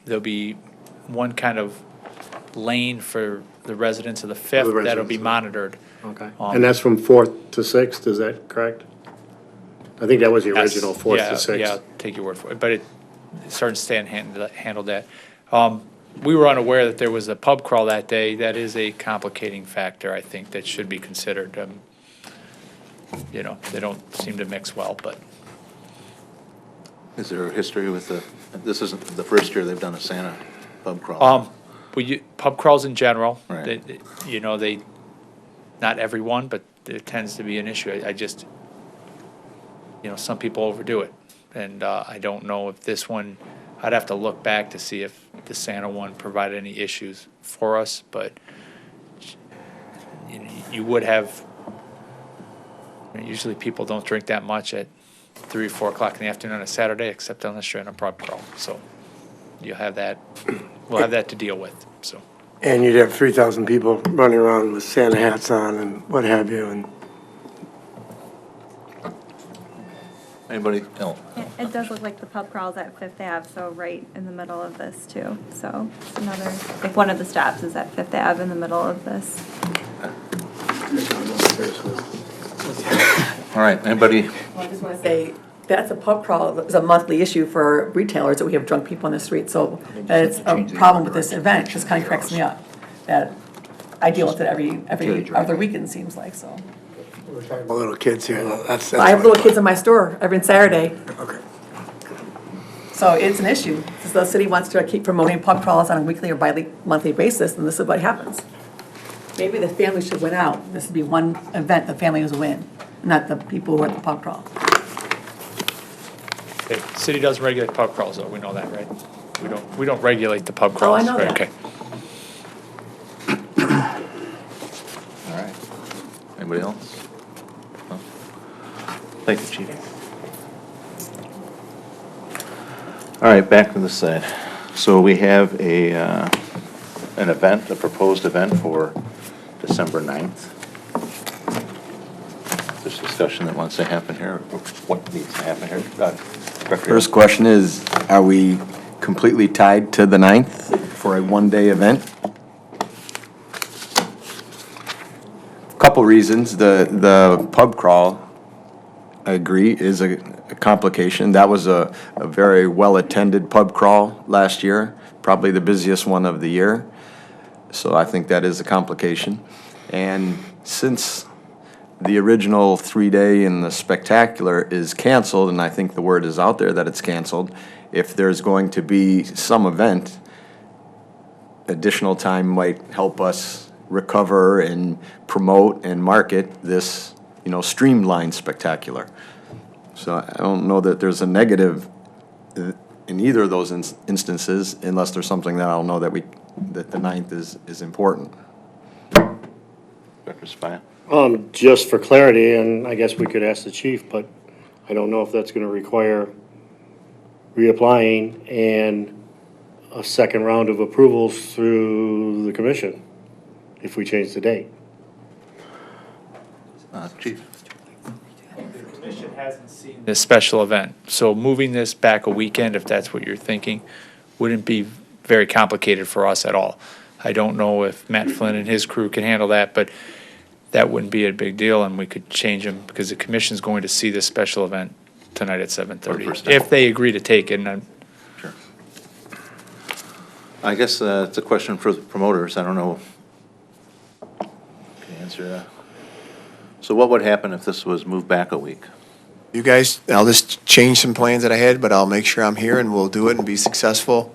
there'll be one kind of lane for the residents of the Fifth that'll be residents. monitored. Okay. And that's from 4th to 6th, is that correct? I think that was the original, 4th to 6th. Yeah, take your word for it. But Sergeant Stan handled that. We were unaware that there was a pub crawl that day. That is a complicating factor, I think, that should be considered. You know, they don't seem to mix well, but Is there a history with this isn't the first year they've done a Santa pub crawl? pub crawls in general, Right. you know, not everyone, but there tends to be an issue. I just, you know, some people overdo it. And I don't know if this one, I'd have to look back to see if the Santa one provided any issues for us, but you would have, usually people don't drink that much at 3 or 4 o'clock in the afternoon on a Saturday, except unless you're in a pub crawl. So you'll have that, we'll have that to deal with, so. And you'd have 3,000 people running around with Santa hats on and what have you, and Anybody else? It does look like the pub crawl's at Fifth Ave, so right in the middle of this too. So it's another, like one of the stops is at Fifth Ave in the middle of this. All right, anybody? Well, I just want to say, that's a pub crawl, it's a monthly issue for retailers that we have drunk people on the street, so it's a problem with this event, just kind of cracks me up. That I deal with it every other weekend, seems like, so. we're talking about little kids here, that's. I have little kids in my store every Saturday, Okay. so it's an issue. So the city wants to keep promoting pub crawls on a weekly or bi-monthly basis, and this is what happens. Maybe the family should win out. This would be one event the families win, not the people who are at the pub crawl. The city doesn't regulate pub crawls, though, we know that, right? We don't regulate the pub Oh, crawls. I know right, that. Okay. All right. Anybody else? No? Thank you, Chief. All right, back to the side. So we have an event, a proposed event for December 9th. There's discussion that wants to happen here, or what needs to happen here. Director. First question is, are we completely tied to the 9th for a one-day event? Couple reasons. The pub crawl, I agree, is a complication. That was a very well-attended pub crawl last year, probably the busiest one of the year. So I think that is a complication. And since the original 3-day and the spectacular is canceled, and I think the word is out there that it's canceled, if there's going to be some event, additional time might help us recover and promote and market this, streamlined spectacular. So I don't know that there's a negative in either of those instances, unless there's something that I'll know that the 9th is important. Director Spia. Just for clarity, and I guess we could ask the chief, but I don't know if that's gonna require reapplying and a second round of approvals through the commission if we change the date. Chief. The commission hasn't seen this special event, so moving this back a weekend, if that's what you're thinking, wouldn't be very complicated for us at all. I don't know if Matt Flynn and his crew can handle that, but that wouldn't be a big deal, and we could change them, because the commission's going to see this special event tonight at 7:30, if they agree to take it, and I'm. Sure. I guess it's a question for the promoters. I don't know. Can you answer that? So what would happen if this was moved back a week? You guys, I'll just change some plans that I had, but I'll make sure I'm here and we'll do it and be successful.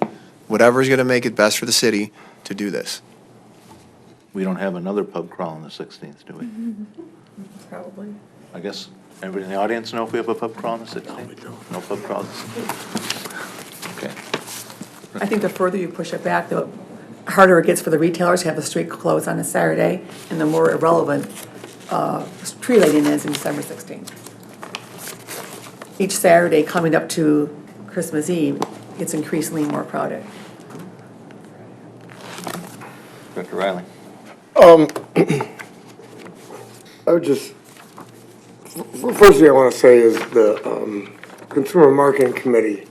Whatever's gonna make it best for the city to do this. We don't have another pub crawl on the 16th, do we? Probably. I guess everybody in the audience know if we have a pub crawl on the 16th? No pub crawl? Okay. I think the further you push it back, the harder it gets for the retailers to have the street closed on a Saturday, and the more irrelevant tree lighting is in December 16th. Each Saturday coming up to Christmas Eve, it's increasingly more crowded. Director Riley. I would just, first thing I want to say is the Consumer Marketing Committee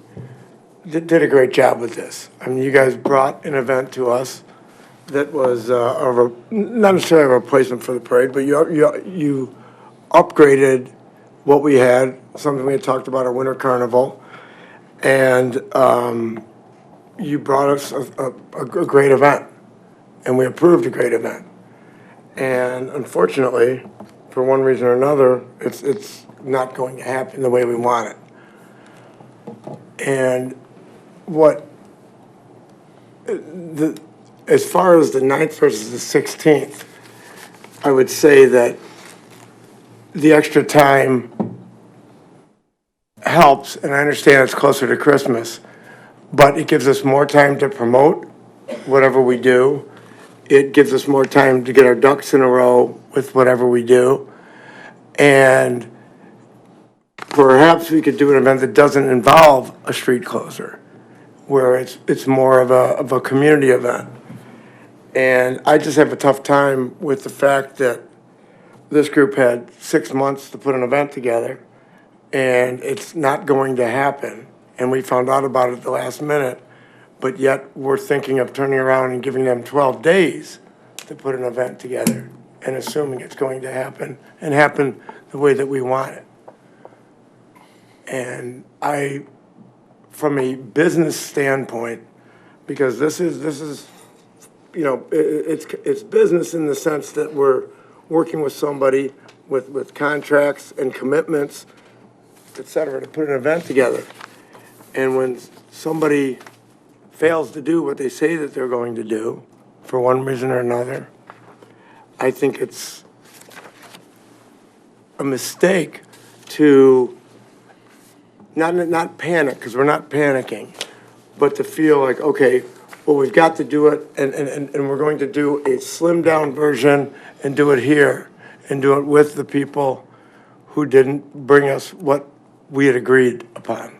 did a great job with this. I mean, you guys brought an event to us that was not necessarily a replacement for the parade, but you upgraded what we had, something we had talked about, our winter carnival. And you brought us a great event, and we approved a great event. And unfortunately, for one reason or another, it's not going to happen the way we want it. And as far as the 9th versus the 16th, I would say that the extra time helps, and I understand it's closer to Christmas, but it gives us more time to promote whatever we do. It gives us more time to get our ducks in a row with whatever we do. And perhaps we could do an event that doesn't involve a street closer, where it's more of a community event. And I just have a tough time with the fact that this group had 6 months to put an event together, and it's not going to happen. And we found out about it at the last minute, but yet we're thinking of turning around and giving them 12 days to put an event together and assuming it's going to happen and happen the way that we want it. And from a business standpoint, because this is, you know, it's business in the sense that we're working with somebody with contracts and commitments, et cetera, to put an event together. And when somebody fails to do what they say that they're going to do, for one reason or another, I think it's a mistake to not panic, because we're not panicking, but to feel like, okay, well, we've got to do it, and we're going to do a slimmed-down version and do it here, and do it with the people who didn't bring us what we had agreed upon.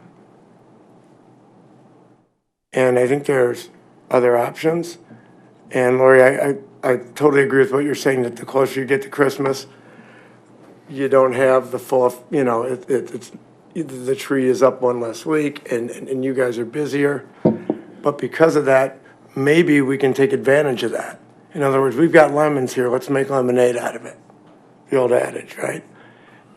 And I think there's other options. And Lori, I totally agree with what you're saying, that the closer you get to Christmas, you don't have the full, you know, it's the tree is up one less week, and you guys are busier. But because of that, maybe we can take advantage of that. In other words, we've got lemons here, let's make lemonade out of it. The old adage, right?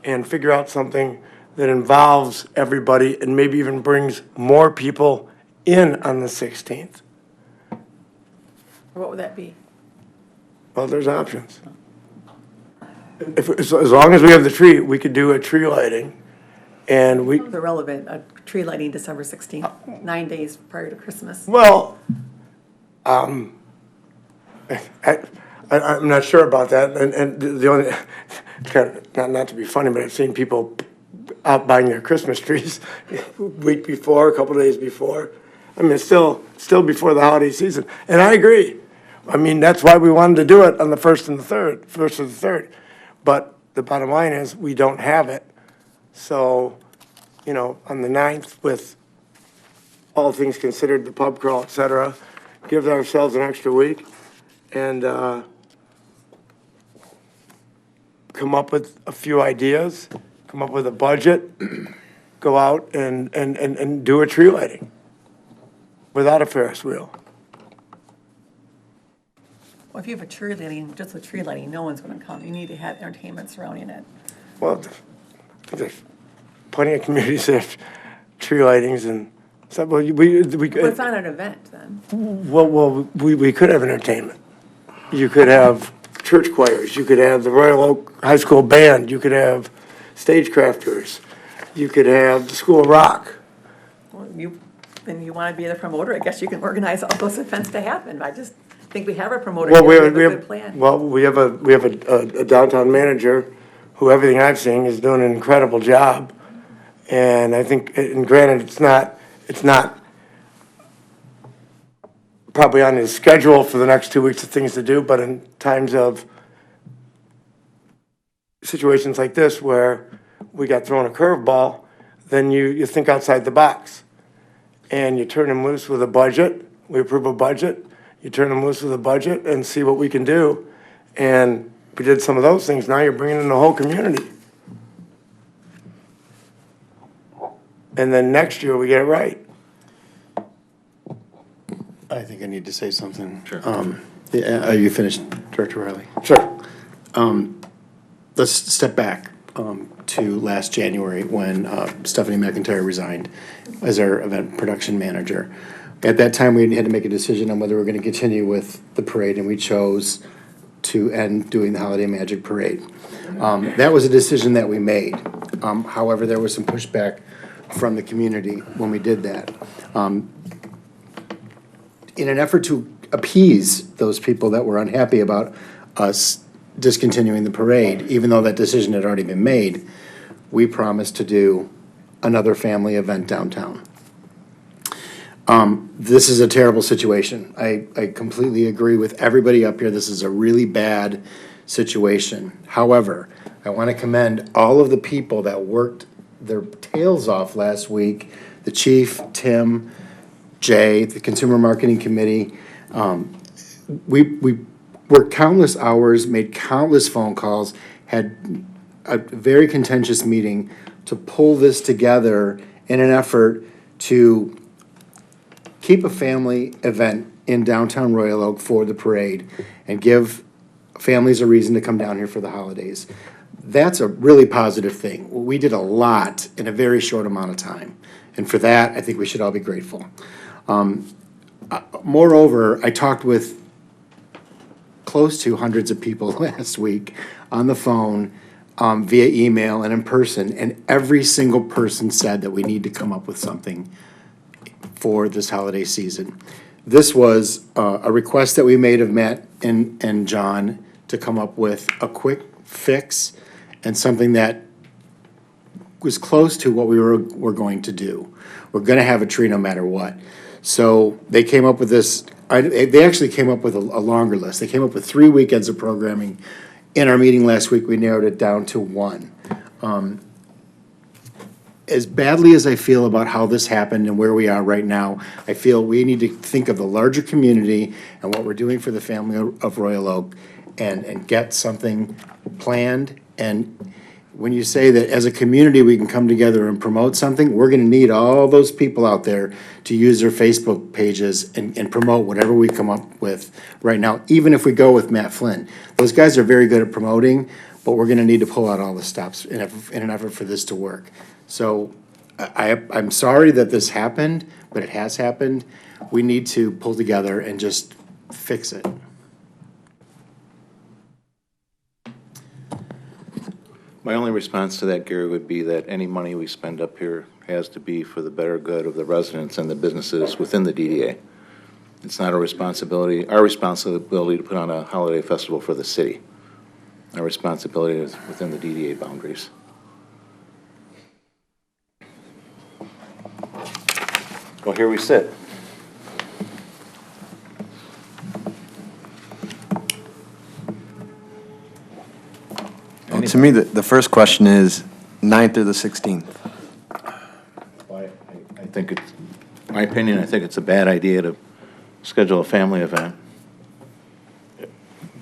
And figure out something that involves everybody and maybe even brings more people in on the 16th. What would that be? Well, there's options. As long as we have the tree, we could do a tree lighting, and we, Irrelevant, a tree lighting December 16th, 9 days prior to Christmas. well, I'm not sure about that, and the only, kind of, not to be funny, but I've seen people out buying their Christmas trees a week before, a couple days before. I mean, it's still before the holiday season, and I agree. I mean, that's why we wanted to do it on the 1st and the 3rd. But the bottom line is, we don't have it. So, you know, on the 9th, with all things considered, the pub crawl, et cetera, give ourselves an extra week and come up with a few ideas, come up with a budget, go out and do a tree lighting without a Ferris wheel. Well, if you have a tree lighting, just a tree lighting, no one's gonna come. You need to have entertainment surrounding it. Well, there's plenty of communities that have tree lightings and stuff. Well, Well, it's not an event then. we could have entertainment. You could have church choirs. You could have the Royal Oak High School Band. You could have stagecrafters. You could have the School of Rock. Well, then you wanna be the promoter, I guess you can organize all those events to happen. I just think we have a promoter Well, here, we have a good plan. Well, we have a downtown manager who, everything I've seen, is doing an incredible job. And I think, and granted, it's not probably on his schedule for the next 2 weeks of things to do, but in times of situations like this where we got thrown a curveball, then you think outside the box. And you turn him loose with a budget. We approve a budget. You turn them loose with a budget and see what we can do. And we did some of those things. Now you're bringing in the whole community. And then next year we get it right. I think I need to say something. Sure. Yeah, are you finished, Director Riley? Sure. Let's step back. to last January when Stephanie McIntyre resigned as our event production manager. At that time, we had to make a decision on whether we were going to continue with the parade, and we chose to end doing the Holiday Magic Parade. That was a decision that we made. However, there was some pushback from the community when we did that. In an effort to appease those people that were unhappy about us discontinuing the parade, even though that decision had already been made, we promised to do another family event downtown. This is a terrible situation. I completely agree with everybody up here. This is a really bad situation. However, I want to commend all of the people that worked their tails off last week, the chief, Tim, Jay, the Consumer Marketing Committee. We worked countless hours, made countless phone calls, had a very contentious meeting to pull this together in an effort to keep a family event in downtown Royal Oak for the parade and give families a reason to come down here for the holidays. That's a really positive thing. We did a lot in a very short amount of time. And for that, I think we should all be grateful. Moreover, I talked with close to hundreds of people last week on the phone, via email and in person, and every single person said that we need to come up with something for this holiday season. This was a request that we made of Matt and John to come up with a quick fix and something that was close to what we were going to do. We're gonna have a tree no matter what. So they came up with this, they actually came up with a longer list. They came up with 3 weekends of programming. In our meeting last week, we narrowed it down to 1. As badly as I feel about how this happened and where we are right now, I feel we need to think of the larger community and what we're doing for the family of Royal Oak and get something planned. And when you say that as a community we can come together and promote something, we're gonna need all those people out there to use their Facebook pages and promote whatever we come up with right now, even if we go with Matt Flynn. Those guys are very good at promoting, but we're gonna need to pull out all the stops in an effort for this to work. So I'm sorry that this happened, but it has happened. We need to pull together and just fix it. My only response to that, Gary, would be that any money we spend up here has to be for the better good of the residents and the businesses within the DDA. It's not our responsibility to put on a holiday festival for the city. Our responsibility is within the DDA boundaries. Well, here we sit. Well, to me, the first question is 9th or the 16th? I think it's, my opinion, I think it's a bad idea to schedule a family event.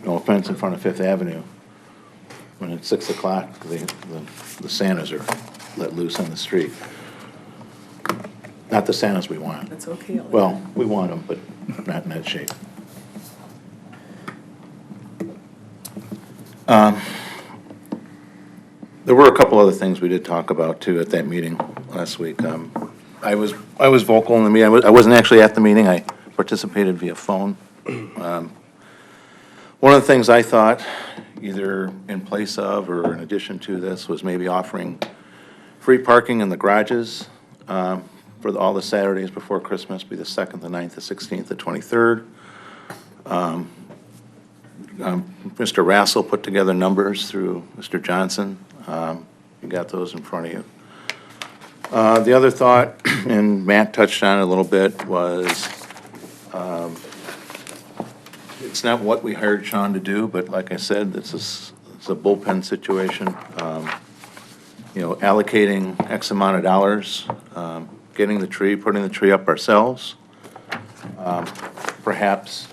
No offense, in front of Fifth Avenue, when it's 6 o'clock, the Santas are let loose on the street. Not the Santas we want. That's okay. Well, we want them, but not in that shape. There were a couple other things we did talk about too at that meeting last week. I was vocal in the meeting. I wasn't actually at the meeting. I participated via phone. One of the things I thought, either in place of or in addition to this, was maybe offering free parking in the garages for all the Saturdays before Christmas, be the 2nd, the 9th, the 16th, the 23rd. Mr. Rassel put together numbers through Mr. Johnson. You got those in front of you. The other thought, and Matt touched on it a little bit, was it's not what we hired Sean to do, but like I said, it's a bullpen situation. You know, allocating X amount of dollars, getting the tree, putting the tree up ourselves, perhaps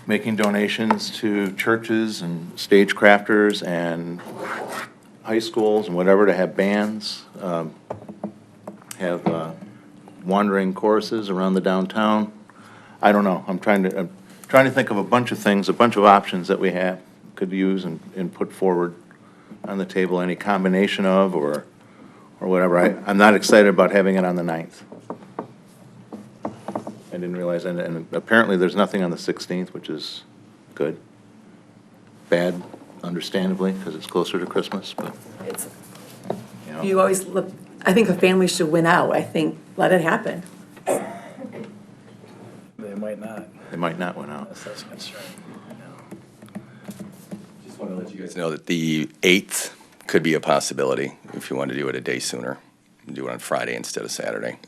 making donations to churches and stage crafters and high schools and whatever to have bands, have wandering choruses around the downtown. I don't know. I'm trying to think of a bunch of things, a bunch of options that we could use and put forward on the table, any combination of or whatever. I'm not excited about having it on the 9th. I didn't realize, and apparently there's nothing on the 16th, which is good. Bad, understandably, because it's closer to Christmas, but, It's, you know. you always look, I think a family should win out. I think, let it happen. They might not. They might not win out. That's a concern. Just want to let you guys know that the 8th could be a possibility if you want to do it a day sooner. Do it on Friday instead of Saturday.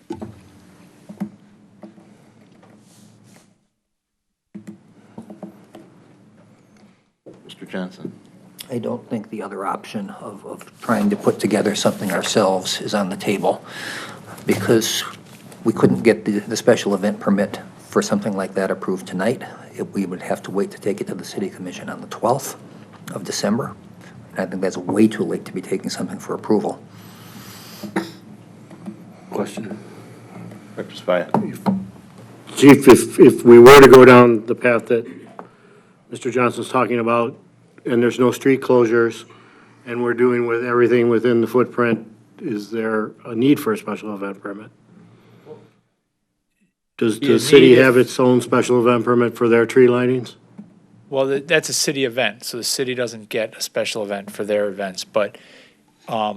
Mr. Johnson? I don't think the other option of trying to put together something ourselves is on the table, because we couldn't get the special event permit for something like that approved tonight. We would have to wait to take it to the city commission on the 12th of December. And I think that's way too late to be taking something for approval. Question. Dr. Spia? Chief, if we were to go down the path that Mr. Johnson's talking about, and there's no street closures, and we're doing with everything within the footprint, is there a need for a special event permit? Does Be a the city need if- have its own special event permit for their tree lightings? Well, that's a city event, so the city doesn't get a special event for their events, but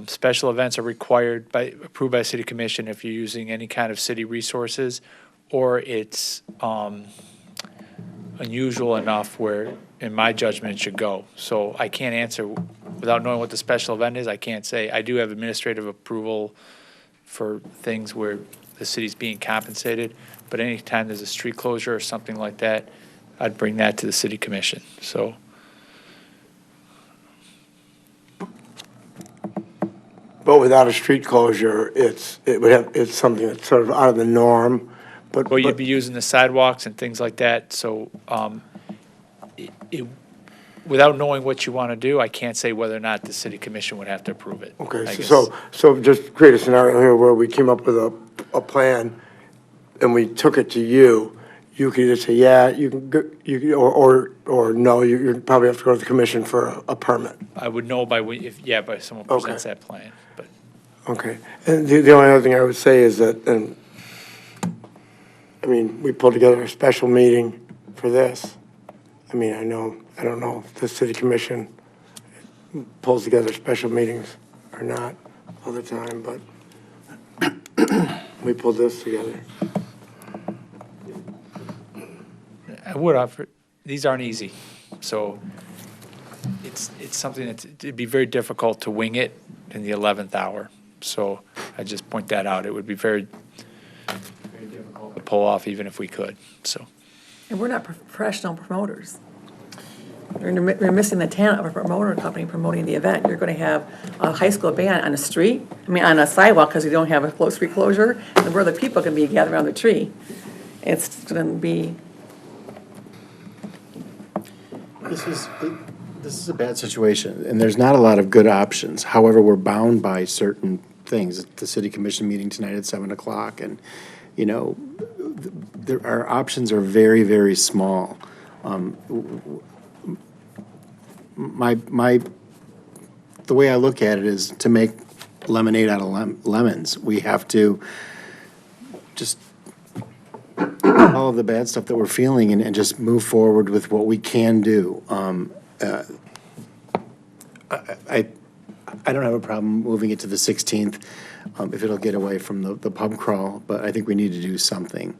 special events are required approved by city commission if you're using any kind of city resources, or it's unusual enough where, in my judgment, it should go. So I can't answer, without knowing what the special event is, I can't say. I do have administrative approval for things where the city's being compensated, but anytime there's a street closure or something like that, I'd bring that to the city commission, so. But without a street closure, it's something that's sort of out of the norm, but. Well, you'd be using the sidewalks and things like that, so without knowing what you want to do, I can't say whether or not the city commission would have to approve it. I Okay, guess. so just create a scenario here where we came up with a plan and we took it to you. You could either say, yeah, you can, or no, you probably have to go to the commission for a permit. I would know by someone Okay. presents that plan, but. Okay, and the only other thing I would say is that, we pulled together a special meeting for this. I don't know if the city commission pulls together special meetings or not all the time, but we pulled this together. I would offer, these aren't easy, so it's something it'd be very difficult to wing it in the 11th hour. So I just point that out. It would be very, very difficult to pull off even if we could, so. And we're not professional promoters. You're missing the talent of a promoter company promoting the event. You're going to have a high school band on a street, on a sidewalk, because you don't have a street closure, and where the people can be gathered around the tree. It's going to be. This is a bad situation, and there's not a lot of good options. However, we're bound by certain things. The city commission meeting tonight at 7:00, and, our options are very, very small. The way I look at it is to make lemonade out of lemons. We have to just all of the bad stuff that we're feeling and just move forward with what we can do. I don't have a problem moving it to the 16th if it'll get away from the pub crawl, but I think we need to do something.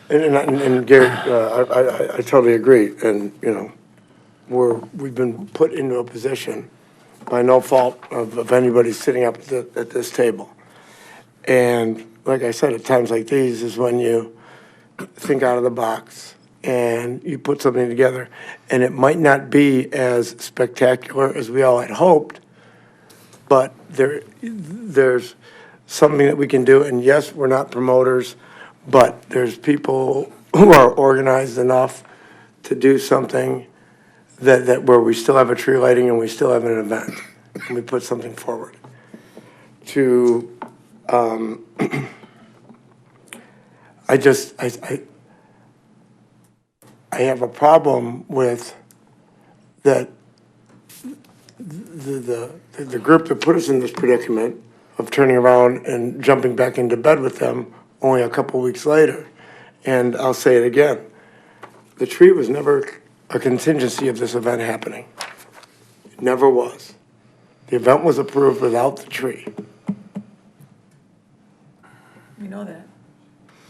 And Gary, I totally agree, and, we've been put into a position by no fault of anybody sitting up at this table. And like I said, at times like these is when you think out of the box and you put something together, and it might not be as spectacular as we all had hoped, but there's something that we can do. And yes, we're not promoters, but there's people who are organized enough to do something that where we still have a tree lighting and we still have an event, and we put something forward. I have a problem with that the group that put us in this predicament of turning around and jumping back into bed with them only a couple weeks later. And I'll say it again, the tree was never a contingency of this event happening. It never was. The event was approved without the tree. We know that.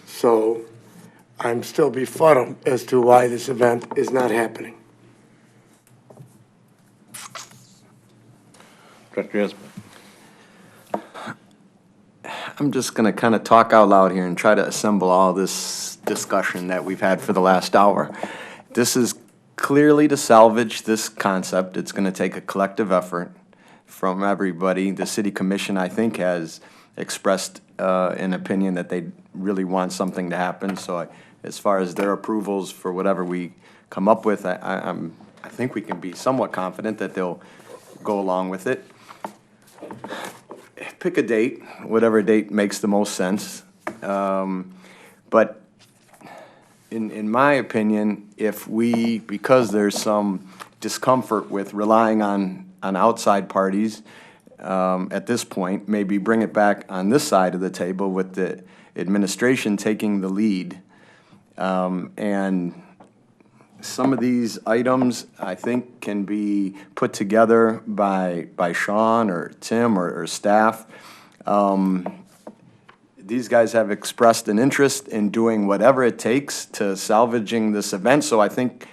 So I'm still befuddled as to why this event is not happening. Director Espen. I'm just going to kind of talk out loud here and try to assemble all this discussion that we've had for the last hour. This is clearly to salvage this concept. It's going to take a collective effort from everybody. The city commission, I think, has expressed an opinion that they really want something to happen. So as far as their approvals for whatever we come up with, I think we can be somewhat confident that they'll go along with it. Pick a date, whatever date makes the most sense. But in my opinion, if we, because there's some discomfort with relying on outside parties at this point, maybe bring it back on this side of the table with the administration taking the lead. And some of these items, I think, can be put together by Sean or Tim or staff. These guys have expressed an interest in doing whatever it takes to salvaging this event, so I think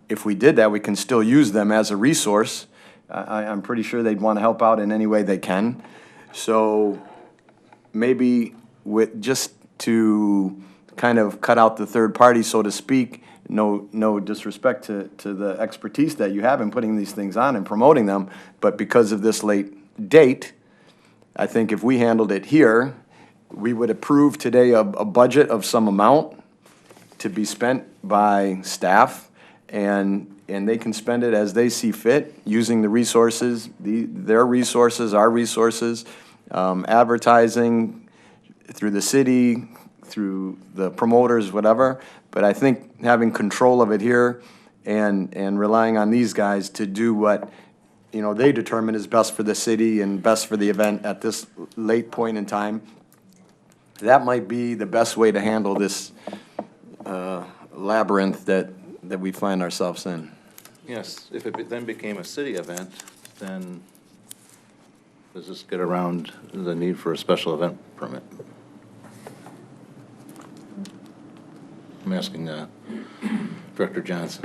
if we did that, we can still use them as a resource. I'm pretty sure they'd want to help out in any way they can. So maybe just to kind of cut out the third party, so to speak, no disrespect to the expertise that you have in putting these things on and promoting them, but because of this late date, I think if we handled it here, we would approve today a budget of some amount to be spent by staff, and they can spend it as they see fit, using the resources, their resources, our resources, advertising through the city, through the promoters, whatever. But I think having control of it here and relying on these guys to do what, they determine is best for the city and best for the event at this late point in time, that might be the best way to handle this labyrinth that we find ourselves in. Yes, if it then became a city event, then does this get around the need for a special event permit? I'm asking Director Johnson.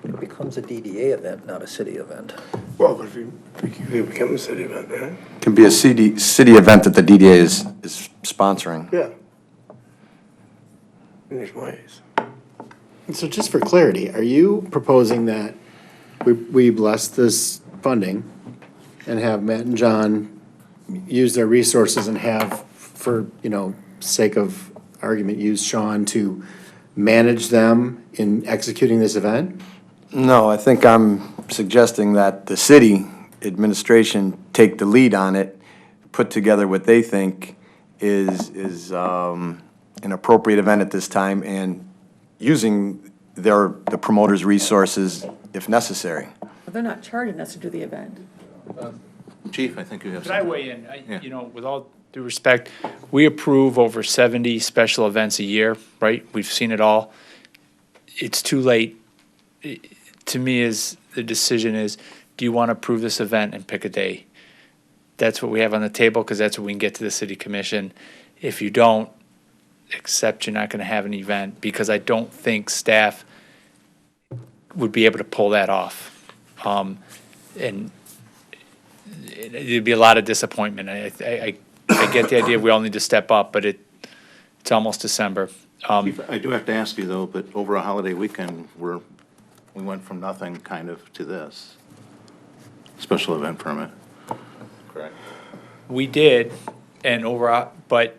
It becomes a DDA event, not a city event. Well, but if it becomes a city event, right? Can be a city event that the DDA is sponsoring. Yeah. In these ways. So just for clarity, are you proposing that we bless this funding and have Matt and John use their resources and have, for, sake of argument, use Sean to manage them in executing this event? No, I think I'm suggesting that the city administration take the lead on it, put together what they think is an appropriate event at this time, and using the promoters' resources if necessary. But they're not charging us to do the event. Chief, I think you have Could I something. weigh in? Yeah. With all due respect, we approve over 70 special events a year, right? We've seen it all. It's too late. To me, the decision is, do you want to approve this event and pick a day? That's what we have on the table, because that's what we can get to the city commission. If you don't, accept you're not going to have an event, because I don't think staff would be able to pull that off. And it'd be a lot of disappointment. I get the idea we all need to step up, but it's almost December. Chief, I do have to ask you, though, but over a holiday weekend, we went from nothing kind of to this special event permit. Correct. We did, but,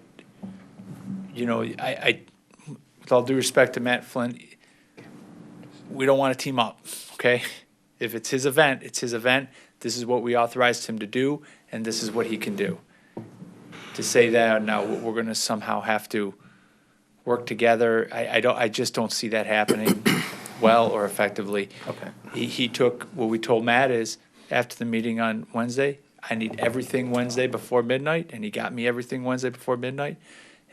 with all due respect to Matt Flynn, we don't want to team up, okay? If it's his event, it's his event. This is what we authorized him to do, and this is what he can do. To say that now we're going to somehow have to work together, I just don't see that happening well or effectively. Okay. He took, what we told Matt is, after the meeting on Wednesday, I need everything Wednesday before midnight, and he got me everything Wednesday before midnight.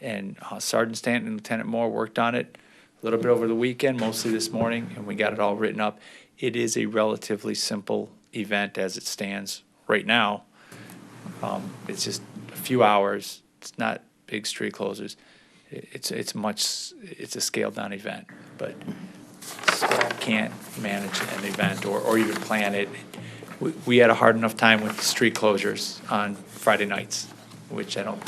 And Sergeant Stanton and Lieutenant Moore worked on it a little bit over the weekend, mostly this morning, and we got it all written up. It is a relatively simple event as it stands right now. It's just a few hours. It's not big street closers. It's a scaled down event, but staff can't manage an event or even plan it. We had a hard enough time with street closures on Friday nights, which I don't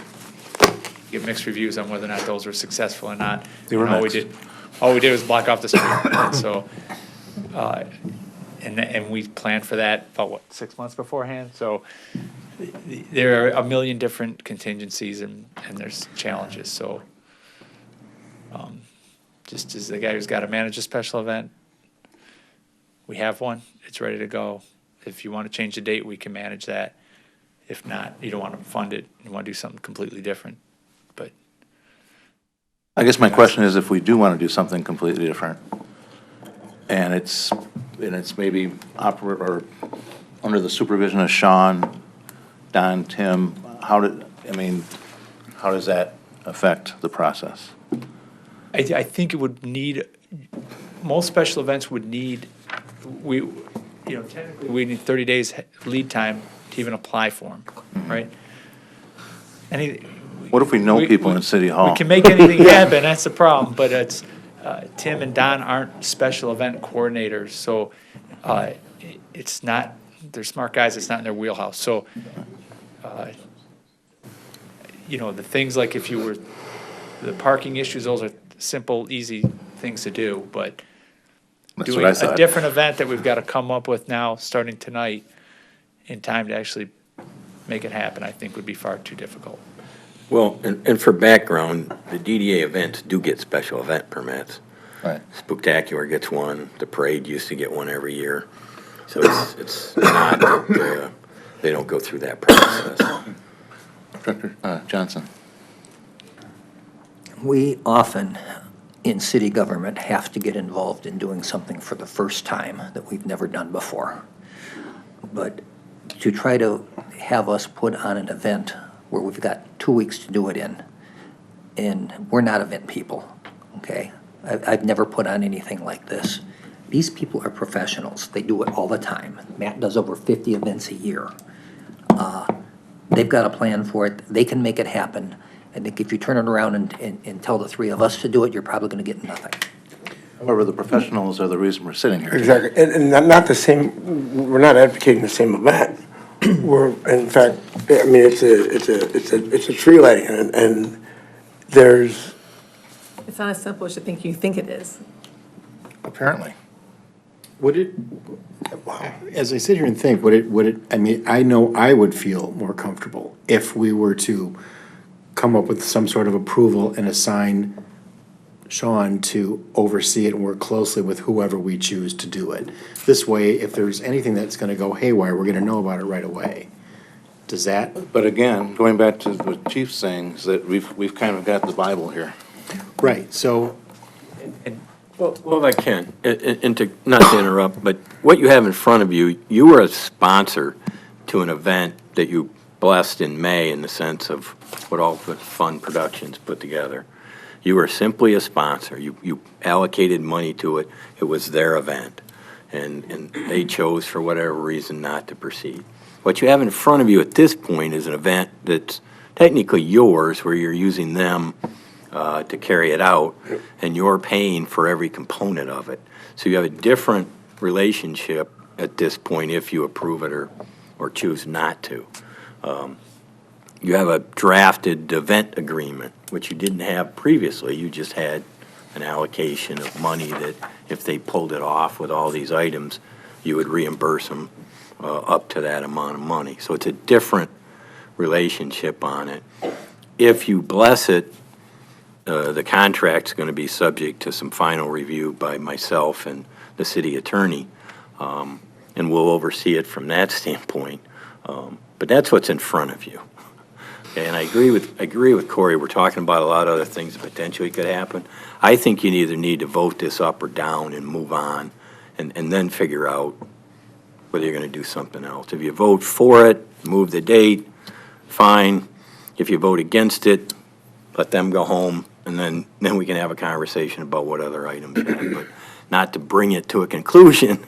get mixed reviews on whether or not those were successful or not. They were All we mixed. did was block off the street. And so, and we planned for that about what, 6 months beforehand. So there are a million different contingencies and there's challenges. So just as the guy who's got to manage a special event, we have one. It's ready to go. If you want to change the date, we can manage that. If not, you don't want to fund it, you want to do something completely different. But I guess my question is if we do want to do something completely different, and it's maybe or under the supervision of Sean, Don, Tim, how does that affect the process? I think it would need, most special events would need, technically we need 30 days lead time to even apply for them, right? What if we know people in City Hall? We can make anything happen, that's the problem, but it's, Tim and Don aren't special event coordinators, so it's not, they're smart guys, it's not in their wheelhouse, so, the things like if you were, the parking issues, those are simple, easy things to do, but That's doing what I a thought. different event that we've got to come up with now, starting tonight, in time to actually make it happen, I think would be far too difficult. Well, and for background, the DDA events do get special event permits. Right. Spooktacular gets one, the parade used to get one every year. So it's not that they don't go through that process. Director Johnson. We often, in city government, have to get involved in doing something for the first time that we've never done before. But to try to have us put on an event where we've got 2 weeks to do it in, and we're not event people, okay? I've never put on anything like this. These people are professionals. They do it all the time. Matt does over 50 events a year. They've got a plan for it. They can make it happen. I think if you turn it around and tell the three of us to do it, you're probably going to get nothing. However, the professionals are the reason we're sitting here. Exactly, and not the same, we're not advocating the same event. We're, in fact, I mean, it's a tree lighting, and there's, It's not as simple as you think it is. Apparently. Would it, as I sit here and think, I know I would feel more comfortable if we were to come up with some sort of approval and assign Sean to oversee it and work closely with whoever we choose to do it. This way, if there's anything that's gonna go haywire, we're gonna know about it right away. Does that? But again, going back to what Chief's saying, is that we've kind of got the Bible here. Right, so, Well, if I can, and to, not to interrupt, but what you have in front of you, you were a sponsor to an event that you blessed in May in the sense of what all the fun productions put together. You were simply a sponsor. You allocated money to it. It was their event. And they chose, for whatever reason, not to proceed. What you have in front of you at this point is an event that's technically yours, where you're using them to carry it out, and you're paying for every component of it. So you have a different relationship at this point if you approve it or choose not to. You have a drafted event agreement, which you didn't have previously. You just had an allocation of money that if they pulled it off with all these items, you would reimburse them up to that amount of money. So it's a different relationship on it. If you bless it, the contract's going to be subject to some final review by myself and the city attorney, and we'll oversee it from that standpoint. But that's what's in front of you. And I agree with Corey. We're talking about a lot of other things that potentially could happen. I think you either need to vote this up or down and move on, and then figure out whether you're gonna do something else. If you vote for it, move the date, fine. If you vote against it, let them go home, and then we can have a conversation about what other items you have, but not to bring it to a conclusion.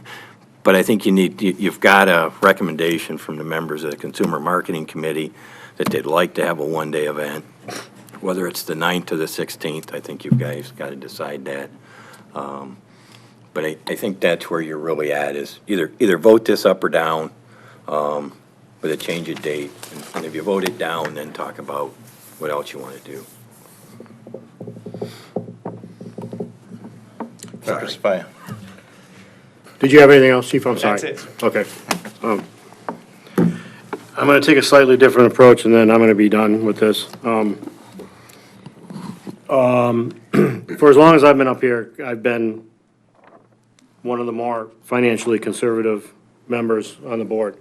But I think you've got a recommendation from the members of the Consumer Marketing Committee that they'd like to have a one-day event, whether it's the 9th or the 16th. I think you guys got to decide that. But I think that's where you're really at, is either vote this up or down with a change of date. And if you vote it down, then talk about what else you want to do. Dr. Spaya. Did you have anything else, Chief? I'm sorry. That's it. Okay. I'm going to take a slightly different approach, and then I'm going to be done with this. For as long as I've been up here, I've been one of the more financially conservative members on the board.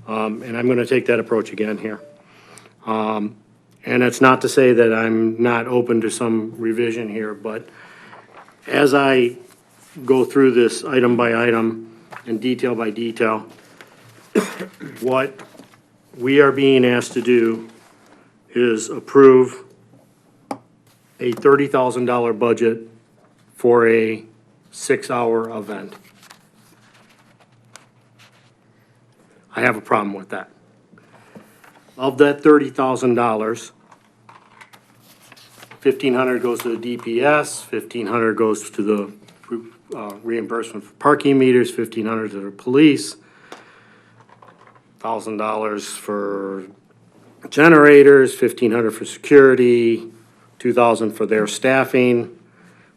And I'm going to take that approach again here. And it's not to say that I'm not open to some revision here, but as I go through this item by item and detail by detail, what we are being asked to do is approve a $30,000 budget for a 6-hour event. I have a problem with that. Of that $30,000, $1,500 goes to the DPS, $1,500 goes to the reimbursement for parking meters, $1,500 to the police, $1,000 for generators, $1,500 for security, $2,000 for their staffing,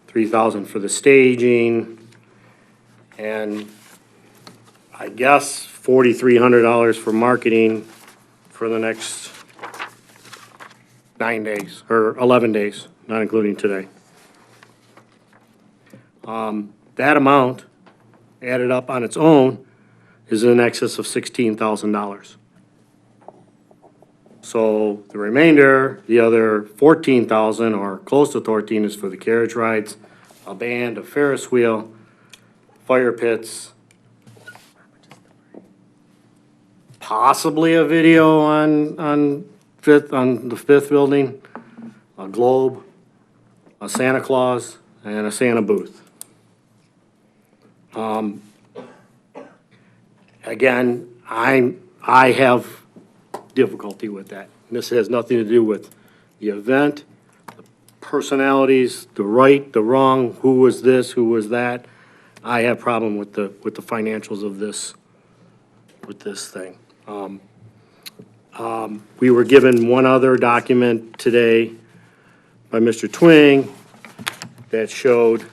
$3,000 for the staging, and I guess $4,300 for marketing for the next 9 days, or 11 days, not including today. That amount, added up on its own, is in excess of $16,000. So the remainder, the other $14,000 or close to 14, is for the carriage rides, a band, a Ferris wheel, fire pits, possibly a video on the fifth building, a globe, a Santa Claus, and a Santa booth. Again, I have difficulty with that. This has nothing to do with the event, the personalities, the right, the wrong, who was this, who was that. I have problem with the financials of this, with this thing. We were given one other document today by Mr. Twing that showed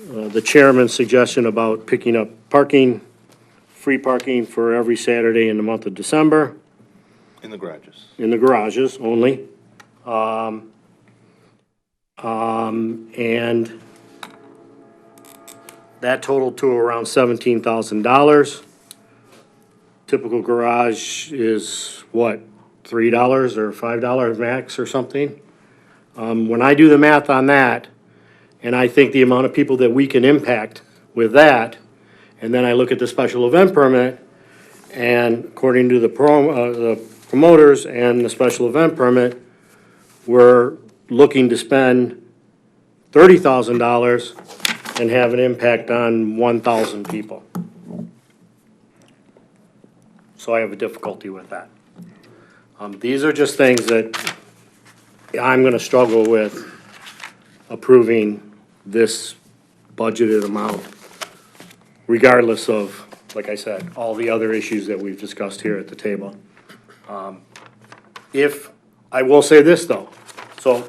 the chairman's suggestion about picking up parking, free parking for every Saturday in the month of December, In the garages. in the garages only. And that totaled to around $17,000. Typical garage is what, $3 or $5 max or something? When I do the math on that, and I think the amount of people that we can impact with that, and then I look at the special event permit, and according to the promoters and the special event permit, we're looking to spend $30,000 and have an impact on 1,000 people. So I have a difficulty with that. These are just things that I'm gonna struggle with approving this budgeted amount, regardless of, like I said, all the other issues that we've discussed here at the table. If, I will say this though, so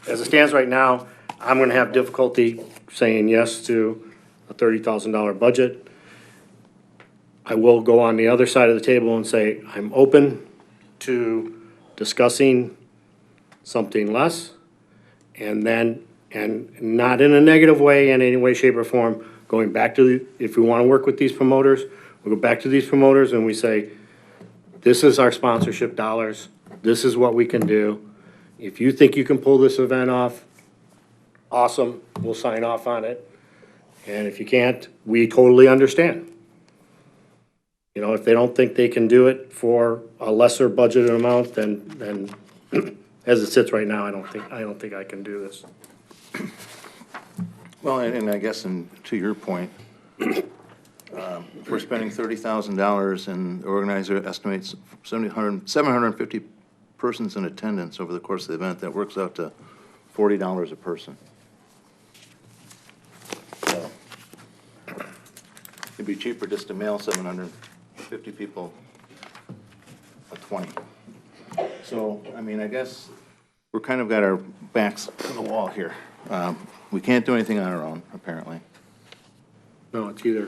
as it stands right now, I'm gonna have difficulty saying yes to a $30,000 budget. I will go on the other side of the table and say, I'm open to discussing something less, and then, and not in a negative way, in any way, shape, or form, going back to the, if we wanna work with these promoters, we'll go back to these promoters and we say, this is our sponsorship dollars, this is what we can do. If you think you can pull this event off, awesome, we'll sign off on it. And if you can't, we totally understand. You know, if they don't think they can do it for a lesser budgeted amount, then as it sits right now, I don't think I can do this. Well, and I guess, to your point, if we're spending $30,000 and the organizer estimates 750 persons in attendance over the course of the event, that works out to $40 a person. So it'd be cheaper just to mail 750 people a 20. So, I mean, I guess we're kind of got our backs to the wall here. We can't do anything on our own, apparently. No, it's either,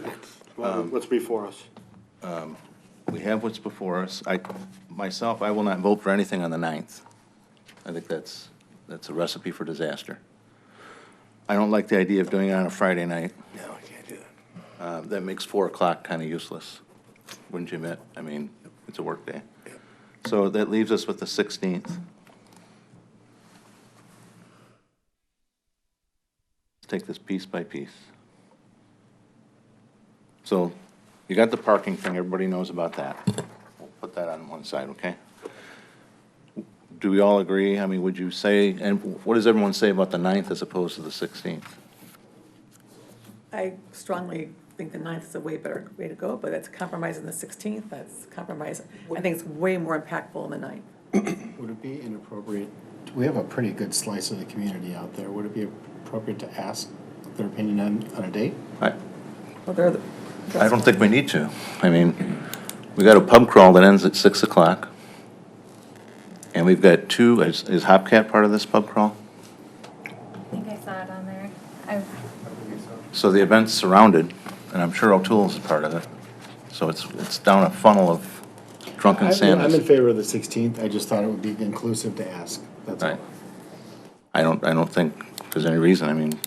what's before us. We have what's before us. Myself, I will not vote for anything on the 9th. I think that's a recipe for disaster. I don't like the idea of doing it on a Friday night. No, I can't do that. That makes 4 o'clock kind of useless, wouldn't you admit? I mean, it's a work day. So that leaves us with the 16th. Let's take this piece by piece. So you got the parking thing, everybody knows about that. We'll put that on one side, okay? Do we all agree? I mean, would you say, and what does everyone say about the 9th as opposed to the 16th? I strongly think the 9th is a way better way to go, but that's compromising the 16th, that's compromise. I think it's way more impactful than the 9th. Would it be inappropriate, we have a pretty good slice of the community out there, would it be appropriate to ask their opinion on a date? Well, they're the. I don't think we need to. I mean, we got a pub crawl that ends at 6 o'clock. And we've got two, is Hopcat part of this pub crawl? I think I saw it on there. So the event's surrounded, and I'm sure O'Toole's is part of it. So it's down a funnel of drunken I'm Santas. in favor of the 16th, I just thought it would be inclusive to ask, that's all. Right. I don't think there's any reason, I mean,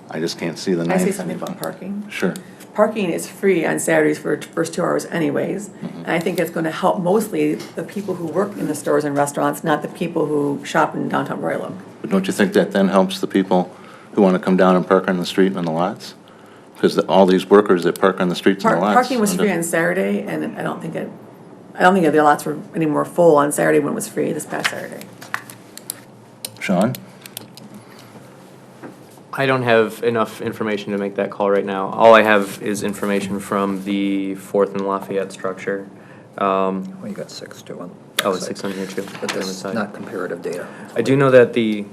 I just can't see the Can I say 9th. something about parking? Sure. Parking is free on Saturdays for the first 2 hours anyways. And I think it's going to help mostly the people who work in the stores and restaurants, not the people who shop in downtown Royal Oak. But don't you think that then helps the people who want to come down and park on the street and on the lots? Because all these workers that park on the streets and the lots. Parking was free on Saturday, and I don't think the lots were any more full on Saturday when it was free this past Saturday. Sean? I don't have enough information to make that call right now. All I have is information from the 4th and Lafayette structure. Well, you got 6 too on. Oh, it's 6 on here too. But that's not comparative data. I do know that the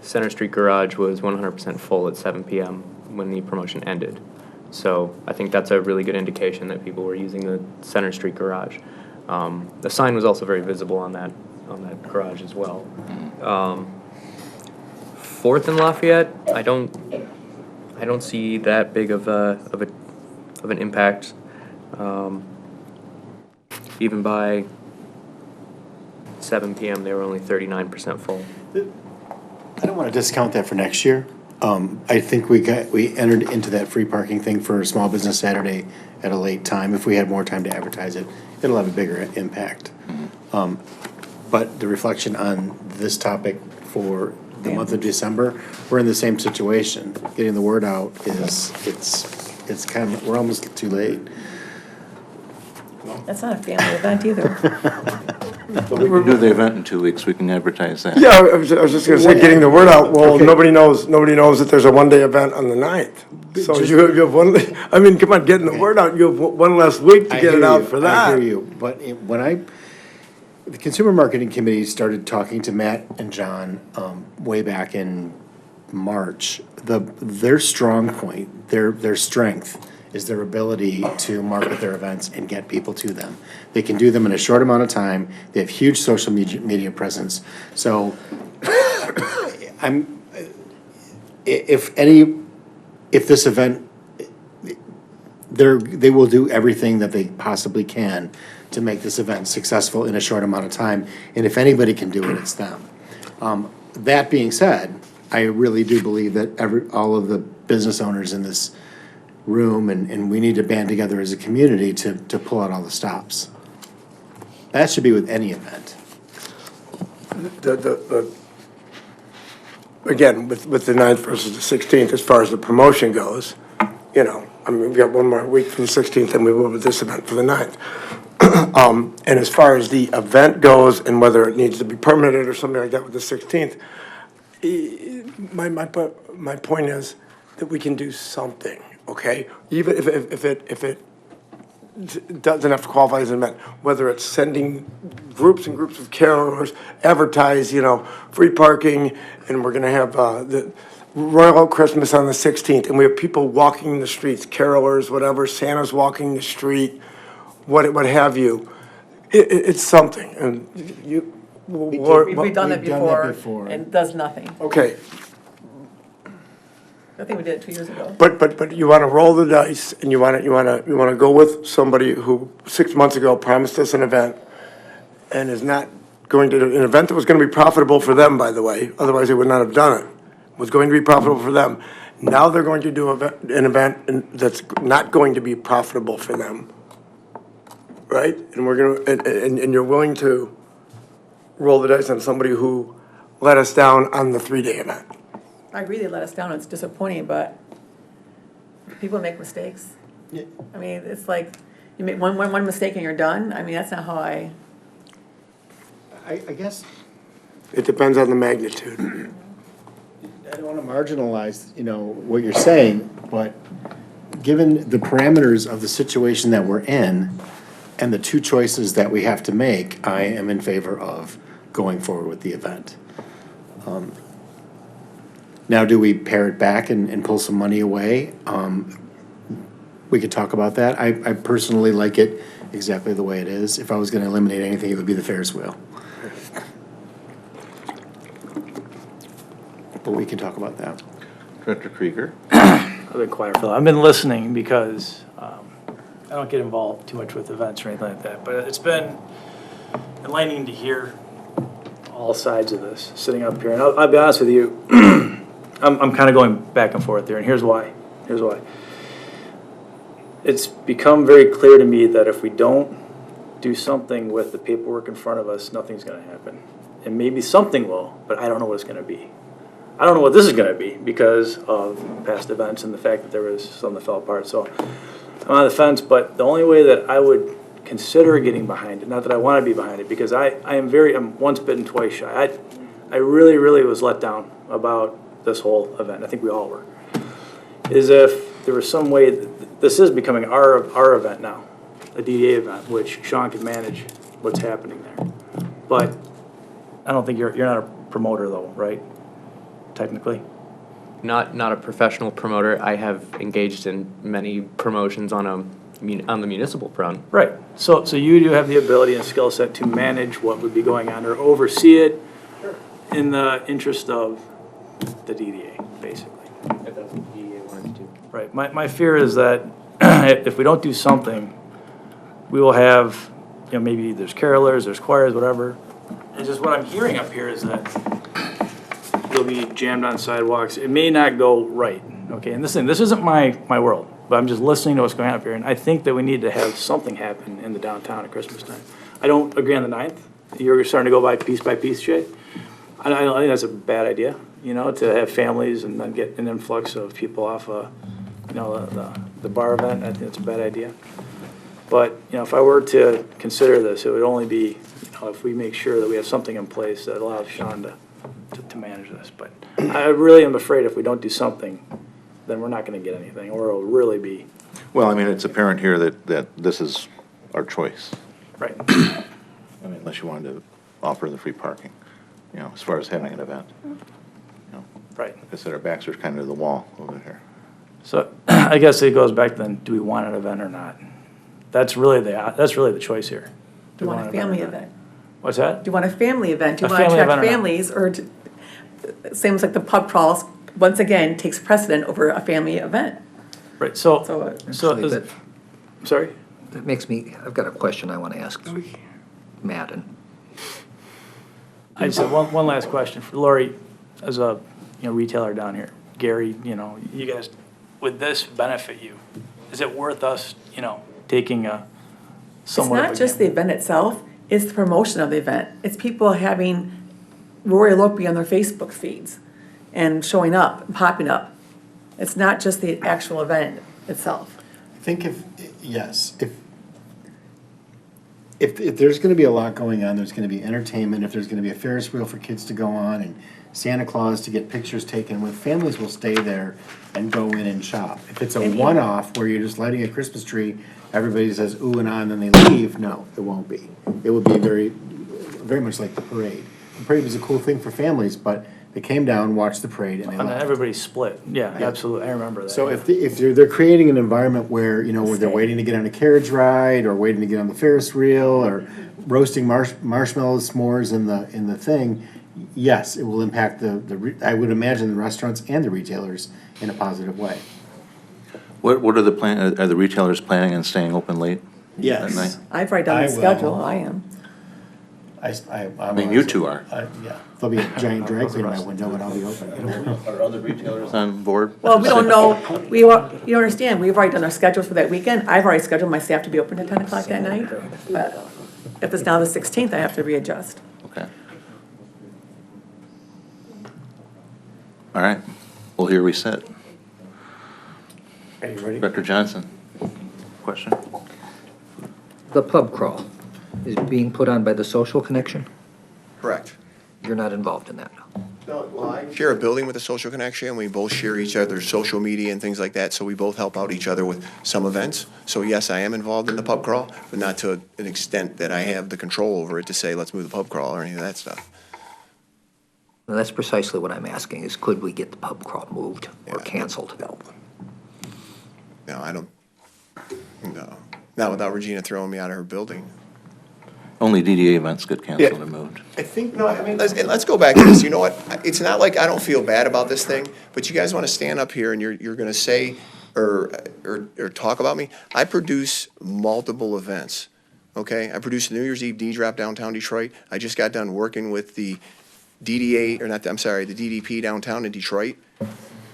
Center Street garage was 100% full at 7 p.m. when the promotion ended. So I think that's a really good indication that people were using the Center Street garage. The sign was also very visible on that garage as well. 4th and Lafayette, I don't see that big of an impact. Even by 7 p.m., they were only 39% full. I don't want to discount that for next year. I think we entered into that free parking thing for Small Business Saturday at a late time. If we had more time to advertise it, it'll have a bigger impact. But the reflection on this topic for the month of December, we're in the same situation. Getting the word out it's kind of, we're almost too late. That's not a family event either. But we can do the event in 2 weeks, we can advertise that. Yeah, I was just gonna say, getting the word out, well, Okay. nobody knows that there's a one-day event on the 9th. So you have one, I mean, come on, getting the word out, you have one less week to I get hear it out you, for that. I hear you, but when the Consumer Marketing Committee started talking to Matt and John way back in March, their strong point, their strength is their ability to market their events and get people to them. They can do them in a short amount of time. They have huge social media presence. So if this event, they will do everything that they possibly can to make this event successful in a short amount of time. And if anybody can do it, it's them. That being said, I really do believe that all of the business owners in this room, and we need to band together as a community to pull out all the stops. That should be with any event. again, with the 9th versus the 16th, as far as the promotion goes, you know, I mean, we've got one more week for the 16th, and we will with this event for the 9th. And as far as the event goes, and whether it needs to be permitted or something like that with the 16th, my point is that we can do something, okay? Even if it doesn't have to qualify as an event, whether it's sending groups and groups of carolers, advertise, you know, free parking, and we're gonna have the Royal Oak Christmas on the 16th, and we have people walking the streets, carolers, whatever, Santa's walking the street, what have you. It's something, and you. We've done that before, and it does nothing. Okay, I think we did it 2 years ago. but you wanna roll the dice, and you wanna go with somebody who 6 months ago promised us an event, and is not going to, an event that was gonna be profitable for them, by the way, otherwise they would not have done it, was going to be profitable for them. Now they're going to do an event that's not going to be profitable for them, right? And we're gonna, and you're willing to roll the dice on somebody who let us down on the 3-day event. I agree they let us down, it's disappointing, but people make mistakes. I mean, it's like, you make one mistake and you're done. I mean, that's not how I guess, It depends on the magnitude. I don't want to marginalize, you know, what you're saying, but given the parameters of the situation that we're in and the two choices that we have to make, I am in favor of going forward with the event. Now, do we pare it back and pull some money away? We could talk about that. I personally like it exactly the way it is. If I was going to eliminate anything, it would be the Ferris wheel. But we can talk about that. Director Krieger? I've been quiet for a while. I've been listening because I don't get involved too much with events or anything like that. But it's been enlightening to hear all sides of this, sitting up here. And I'll be honest with you, I'm kind of going back and forth there, and here's why. Here's why. It's become very clear to me that if we don't do something with the paperwork in front of us, nothing's going to happen. And maybe something will, but I don't know what it's going to be. I don't know what this is going to be because of past events and the fact that there was some that fell apart. So I'm on the fence, but the only way that I would consider getting behind it, not that I want to be behind it, because I'm once bitten, twice shy. I really, really was let down about this whole event. I think we all were. Is if there was some way, this is becoming our event now, a DDA event, which Sean could manage what's happening there. But I don't think you're not a promoter though, right? Technically. Not a professional promoter. I have engaged in many promotions on the municipal front. Right. So you do have the ability and skill set to manage what would be going on or oversee it in the interest of the DDA, basically. If that's what the DDA wanted to do. Right. My fear is that if we don't do something, we will have, you know, maybe there's carolers, there's choirs, whatever. And just what I'm hearing up here is that they'll be jammed on sidewalks. It may not go right, okay? And this isn't my world, but I'm just listening to what's going on up here. And I think that we need to have something happen in the downtown at Christmas time. I don't agree on the 9th. You're starting to go by piece, Shay. I think that's a bad idea, you know, to have families and then get an influx of people off, you know, the bar event. I think it's a bad idea. But, you know, if I were to consider this, it would only be, you know, if we make sure that we have something in place that allows Sean to manage this. But I really am afraid if we don't do something, then we're not going to get anything, or it'll really be. Well, I mean, it's apparent here that this is our choice. Right. I mean, unless you wanted to offer the free parking, you know, as far as having an event. You know, Right. like I said, our backs are kind of to the wall over here. So I guess it goes back then, do we want an event or not? That's really the choice here. Do you want a family event? What's that? Do you want a family event? Do you A want to family attract event or not? families, or seems like the pub crawls, once again, takes precedent over a family event? Right, so Actually, is, that- sorry? That makes me, I've got a question I want to ask Matt. And I just have one last question for Lori, as a, you know, retailer down here. Gary, you know, you guys, would this benefit you? Is it worth us, you know, taking a It's somewhat of a not just the gamble? event itself, it's the promotion of the event. It's people having Royal Oak be on their Facebook feeds. and showing up, and popping up. It's not just the actual event itself. I think if there's gonna be a lot going on, there's gonna be entertainment, if there's gonna be a Ferris wheel for kids to go on and Santa Claus to get pictures taken with, families will stay there and go in and shop. If it's a And eat. one-off where you're just lighting a Christmas tree, everybody says ooh and ah, and then they leave, no, it won't be. It will be very much like the parade. The parade was a cool thing for families, but they came down, watched the parade, and they And left. everybody's split. Yeah, absolutely. I remember that. So yeah. if they're creating an environment where, where they're waiting to get on a carriage ride, or waiting to get on the Ferris wheel, or roasting marshmallows, s'mores in the thing, yes, it will impact I would imagine the restaurants and the retailers in a positive way. What are are the retailers planning on staying open late? Yes. At night? I've already done I the will. schedule, I am. I mean, you two are. Yeah, there'll be a giant drag queen in my window and I'll be open. Are other retailers on board? Well, we don't know, you understand, we've already done our schedules for that weekend. I've already scheduled my staff to be open at 10 o'clock that night. But if it's now the 16th, I have to readjust. Okay. All right, well, here we sit. Are you ready? Director Johnson, question? The pub crawl is being put on by the Social Connection? Correct. You're not involved in that? No, well, I share a building with the Social Connection, we both share each other's social media and things like that, so we both help out each other with some events. So yes, I am involved in the pub crawl, but not to an extent that I have the control over it to say, let's move the pub crawl or any of that stuff. Well, that's precisely what I'm asking, is could we get the pub crawl moved or Yeah. canceled? No, I don't, no. Not without Regina throwing me out of her building. Only DDA events get canceled Yeah. and moved. I think, no, I mean, let's go back to this. You know what? It's not like I don't feel bad about this thing, but you guys want to stand up here and you're going to say or talk about me. I produce multiple events, okay? I produced the New Year's Eve D-Drop downtown Detroit. I just got done working with the DDA, or not, I'm sorry, the DDP downtown in Detroit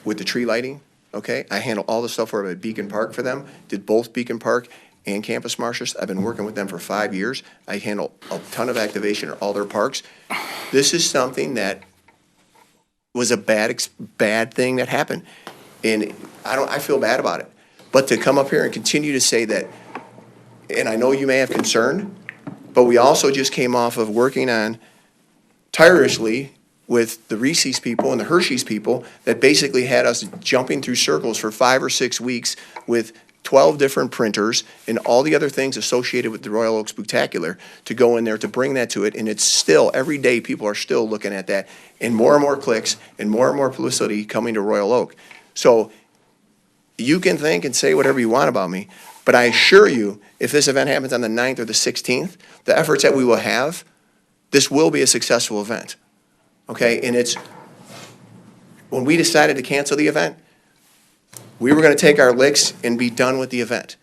with the tree lighting, okay? I handle all the stuff for at Beacon Park for them, did both Beacon Park and Campus Martius. I've been working with them for 5 years. I handle a ton of activation at all their parks. This is something that was a bad thing that happened. And I feel bad about it. But to come up here and continue to say that, and I know you may have concern, but we also just came off of working on tirelessly with the Reese's people and the Hershey's people that basically had us jumping through circles for 5 or 6 weeks with 12 different printers and all the other things associated with the Royal Oak Spooktacular to go in there to bring that to it. And it's still, every day, people are still looking at that and more clicks and more publicity coming to Royal Oak. So you can think and say whatever you want about me, but I assure you, if this event happens on the 9th or the 16th, the efforts that we will have, this will be a successful event. Okay, and it's, when we decided to cancel the event, we were gonna take our licks and be done with the event.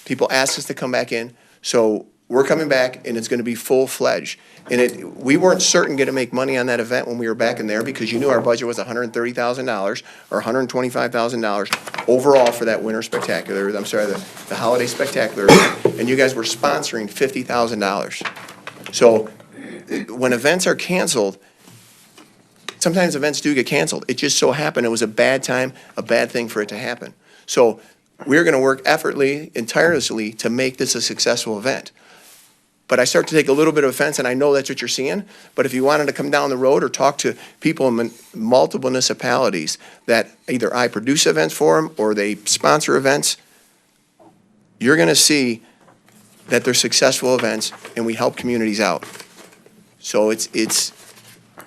People asked us to come back in, so we're coming back and it's gonna be full-fledged. And we weren't certain gonna make money on that event when we were back in there because you knew our budget was $130,000 or $125,000 overall for that winter spectacular, I'm sorry, the holiday spectacular event, and you guys were sponsoring $50,000. So when events are canceled, sometimes events do get canceled. It just so happened it was a bad time, a bad thing for it to happen. So we're gonna work effortlessly and tirelessly to make this a successful event. But I start to take a little bit of offense, and I know that's what you're seeing, but if you wanted to come down the road or talk to people in multiple municipalities that either I produce events for them or they sponsor events, you're gonna see that they're successful events and we help communities out. So it's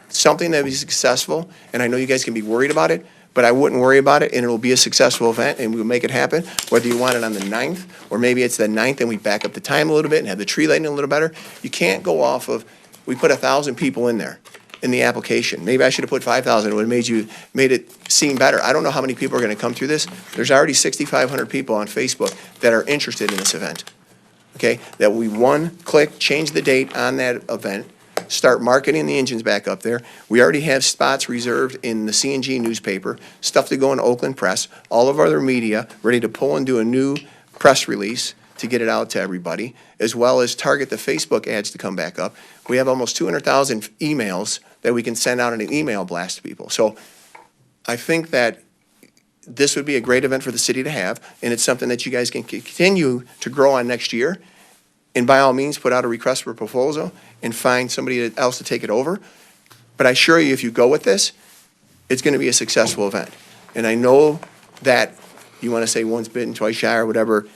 something that is successful, and I know you guys can be worried about it, but I wouldn't worry about it, and it'll be a successful event, and we'll make it happen, whether you want it on the 9th, or maybe it's the 9th and we back up the time a little bit and have the tree lighting a little better. You can't go off of, we put 1,000 people in there, in the application. Maybe I should have put 5,000, it would have made it seem better. I don't know how many people are gonna come through this. There's already 6,500 people on Facebook that are interested in this event, okay? That we click, change the date on that event, start marketing the engines back up there. We already have spots reserved in the C&G newspaper, stuff to go in Oakland Press, all of our other media ready to pull and do a new press release to get it out to everybody, as well as target the Facebook ads to come back up. We have almost 200,000 emails that we can send out in an email blast to people. So I think that this would be a great event for the city to have, and it's something that you guys can continue to grow on next year. And by all means, put out a request for a proposal and find somebody else to take it over. But I assure you, if you go with this, it's going to be a successful event. And I know that you want to say once bitten, twice shy, or whatever.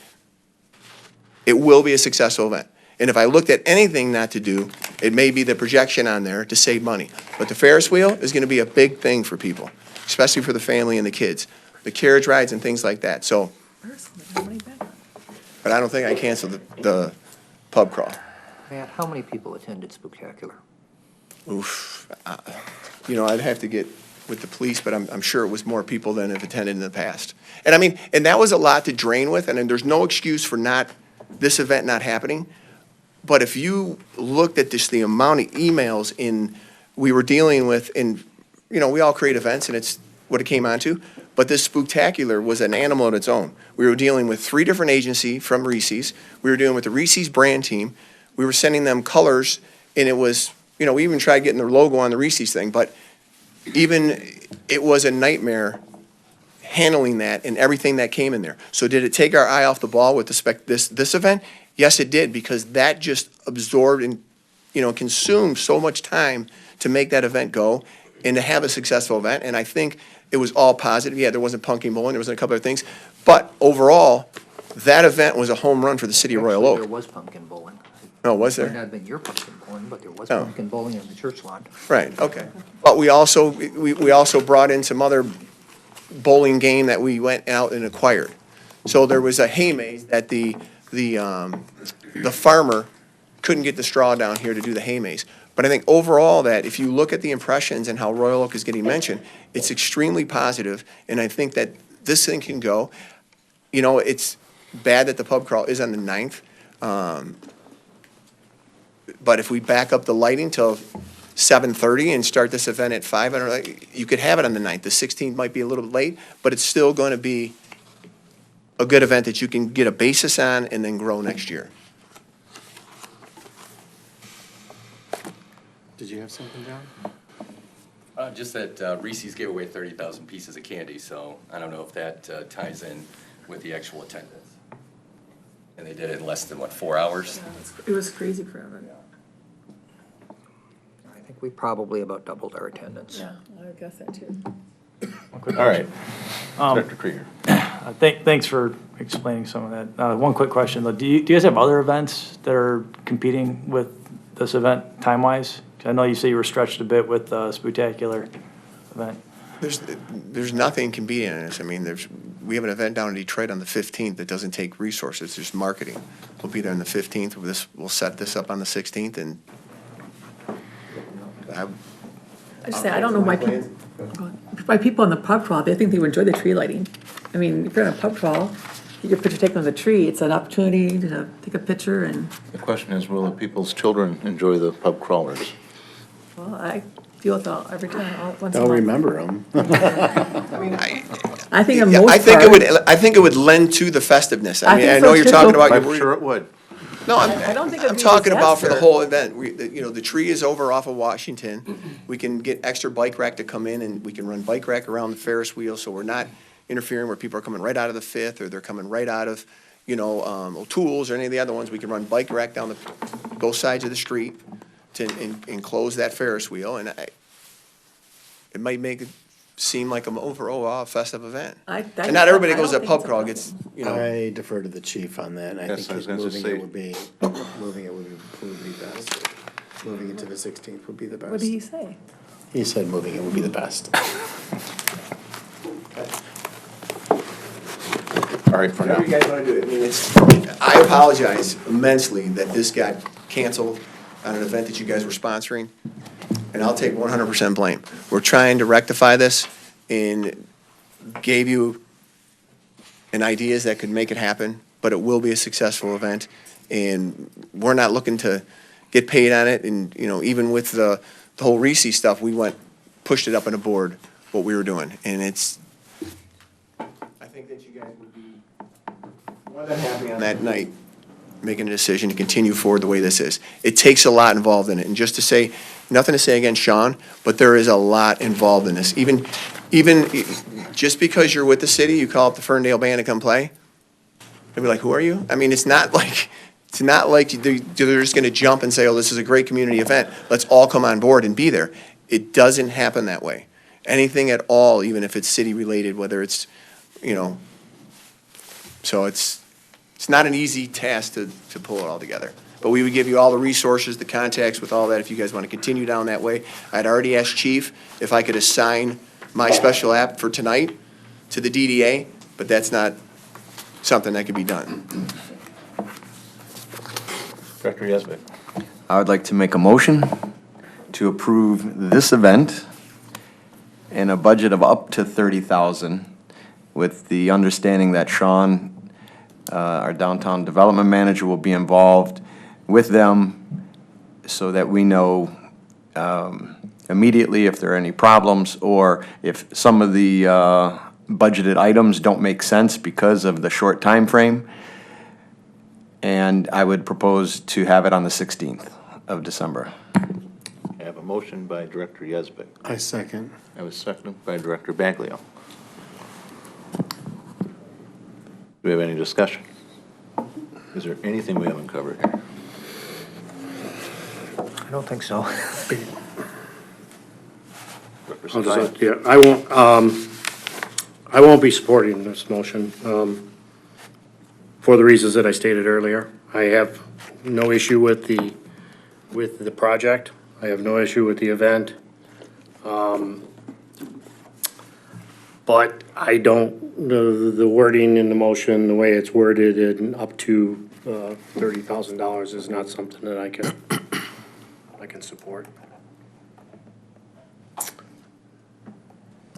It will be a successful event. And if I looked at anything not to do, it may be the projection on there to save money. But the Ferris wheel is going to be a big thing for people, especially for the family and the kids. The carriage rides and things like that. So, but I don't think I canceled the pub crawl. Matt, how many people attended Spooktacular? Oof. I'd have to get with the police, but I'm sure it was more people than have attended in the past. And I mean, and that was a lot to drain with, and then there's no excuse for this event not happening. But if you looked at just the amount of emails we were dealing with, and, we all create events, and it's what it came on to. But this Spooktacular was an animal of its own. We were dealing with 3 different agencies from Reese's. We were dealing with the Reese's brand team. We were sending them colors, and it was, we even tried getting their logo on the Reese's thing, but it was a nightmare handling that and everything that came in there. So did it take our eye off the ball with this event? Yes, it did, because that just absorbed and, consumed so much time to make that event go and to have a successful event. And I think it was all positive. Yeah, there wasn't pumpkin bowling, there wasn't a couple of things. But overall, that event was a home run for the city of Royal Actually, Oak. there was pumpkin bowling. Oh, was It might there? not have been your pumpkin bowling, but there was Oh. pumpkin bowling in the church lawn. Right, okay. But we also brought in some other bowling game that we went out and acquired. So there was a hay maze that the farmer couldn't get the straw down here to do the hay maze. But I think overall that if you look at the impressions and how Royal Oak is getting mentioned, it's extremely positive, and I think that this thing can go. It's bad that the pub crawl is on the 9th. But if we back up the lighting till 7:30 and start this event at 5, I don't know, you could have it on the 9th. The 16th might be a little bit late, but it's still going to be a good event that you can get a basis on and then grow next year. Did you have something, John? Just that Reese's gave away 30,000 pieces of candy, so I don't know if that ties in with the actual attendance. And they did it in less than, 4 hours? It was crazy forever. I think we probably about doubled our attendance. Yeah, I guess that too. All right. Director Krieger. Thanks for explaining some of that. One quick question, though. Do you guys have other events that are competing with this event time-wise? 'Cause I know you say you were stretched a bit with the Spooktacular event. There's nothing competing in this. I mean, we have an event down in Detroit on the 15th that doesn't take resources, just marketing. We'll be there on the 15th. We'll set this up on the 16th, and I just say, I don't know why people on the pub crawl, they think they would enjoy the tree lighting. I mean, if you're on a pub crawl, get your picture taken on the tree, it's an opportunity to take a picture and, The question is, will the people's children enjoy the pub crawlers? well, I deal with that every time, once a Don't month. remember them. I think the yeah, most I think part- I think it would lend to the festiveness. I I mean, think I so know you're too. talking about. I'm sure it would. No, I don't think it'd I'm be a talking about for the disaster. whole event. The tree is over off of Washington. We can get extra bike rack to come in, and we can run bike rack around the Ferris wheel, so we're not interfering where people are coming right out of the Fifth, or they're coming right out of, O'Toole's or any of the other ones. We can run bike rack down both sides of the street to enclose that Ferris wheel, and it might make it seem like an overall festive event. And not everybody goes to pub crawl, gets, I defer to the chief on that, and I Yes, I was think gonna moving say- it would be best. Moving it to the 16th would be the best. What did he say? He said moving it would be the best. All right, for now. Whatever you guys want to do. I mean, I apologize immensely that this got canceled on an event that you guys were sponsoring, and I'll take 100% blame. We're trying to rectify this and gave you an ideas that could make it happen, but it will be a successful event, and we're not looking to get paid on it, and, even with the whole Reese stuff, we pushed it up on the board, what we were doing, and I think that you guys would be more than happy on that night, making a decision to continue forward the way this is. It takes a lot involved in it, and just to say, nothing to say against Sean, but there is a lot involved in this. Even just because you're with the city, you call up the Ferndale Band to come play, they'll be like, who are you? I mean, it's not like they're just gonna jump and say, oh, this is a great community event, let's all come on board and be there. It doesn't happen that way. Anything at all, even if it's city-related, whether it's, so it's not an easy task to pull it all together. But we would give you all the resources, the contacts with all that, if you guys want to continue down that way. I'd already asked Chief if I could assign my special app for tonight to the DDA, but that's not something that could be done. Director Yazbek. I would like to make a motion to approve this event and a budget of up to $30,000, with the understanding that Sean, our downtown development manager, will be involved with them so that we know immediately if there are any problems, or if some of the budgeted items don't make sense because of the short time frame. And I would propose to have it on the 16th of December. I have a motion by Director Yazbek. I second. I was seconded by Director Baglio. Do we have any discussion? Is there anything we haven't covered here? I don't think so. Director I'll Stein? just, yeah, I won't be supporting this motion, for the reasons that I stated earlier. I have no issue with the project. I have no issue with the event. But I don't, the wording in the motion, the way it's worded, and up to $30,000 is not something that I can support.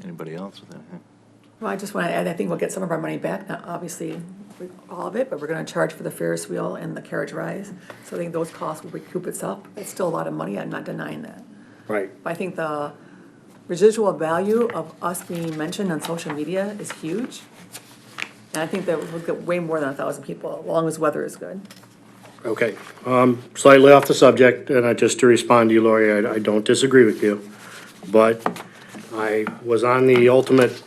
Anybody else with anything? Well, I just want to add, I think we'll get some of our money back, not obviously all of it, but we're going to charge for the Ferris wheel and the carriage rides. So I think those costs will recoup itself. It's still a lot of money, I'm not denying that. Right. But I think the residual value of us being mentioned on social media is huge. And I think that we'll get way more than 1,000 people, as long as weather is good. Okay, slightly off the subject, and just to respond to you, Lori, I don't disagree with you, but I was on the Ultimate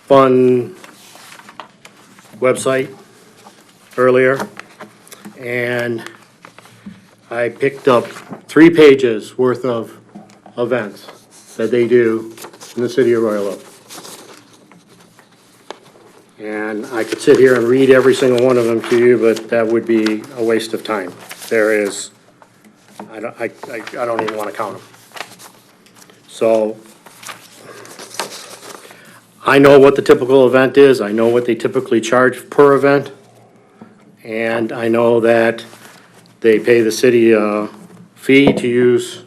Fun website earlier, and I picked up 3 pages worth of events that they do in the city of Royal Oak. And I could sit here and read every single one of them to you, but that would be a waste of time. There is, I don't even want to count them. So I know what the typical event is. I know what they typically charge per event. And I know that they pay the city a fee to use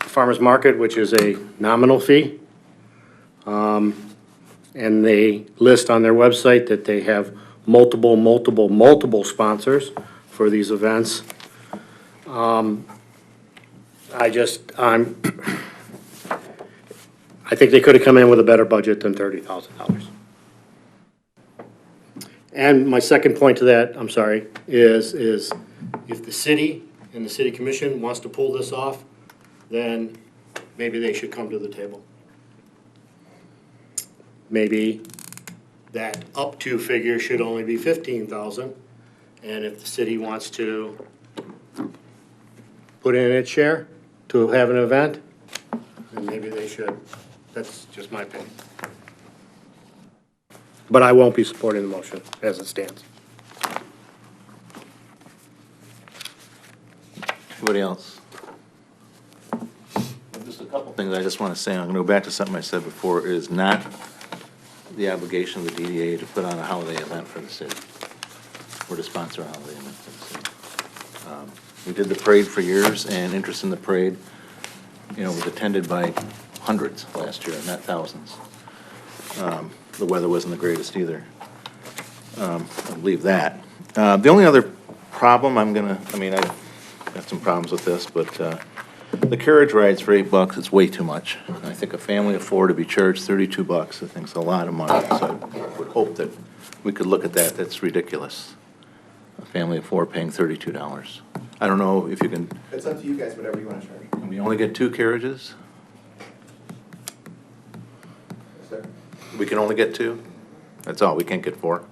farmer's market, which is a nominal fee. And they list on their website that they have multiple sponsors for these events. I think they could have come in with a better budget than $30,000. And my second point to that, I'm sorry, is if the city and the city commission wants to pull this off, then maybe they should come to the table. Maybe that up to figure should only be 15,000, and if the city wants to put in its share to have an event, then maybe they should. That's just my opinion. But I won't be supporting the motion as it stands. Anybody else? Just a couple things I just want to say. I'm going to go back to something I said before. It is not the obligation of the DDA to put on a holiday event for the city, or to sponsor a holiday event for the city. We did the parade for years, and interest in the parade, was attended by hundreds last year, not thousands. The weather wasn't the greatest either. I'll leave that. The only other problem I've got some problems with this, but the carriage rides for $8, it's way too much. I think a family of 4 to be charged $32, I think it's a lot of money. So I would hope that we could look at that. That's ridiculous. A family of 4 paying $32. I don't know if you can, It's up to you guys, whatever you want to charge. can we only get 2 carriages? Sir? We can only get 2? That's all, we can't get 4?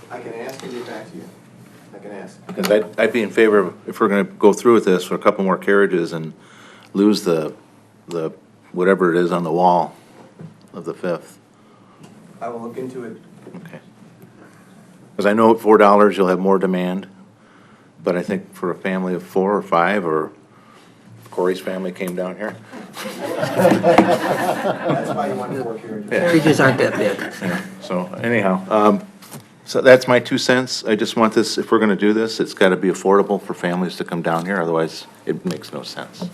I can ask and get back to you. I can ask. Because I'd be in favor of, if we're gonna go through with this, for a couple more carriages and lose the, whatever it is on the wall of the 5th. I will look into it. Okay. Because I know at $4 you'll have more demand, but I think for a family of 4 or 5, or if Corey's family came down here. That's why you want 4 carriages. Carriages aren't that big. Yeah, so anyhow, so that's my 2 cents. I just want this, if we're gonna do this, it's gotta be affordable for families to come down here, otherwise it makes no sense.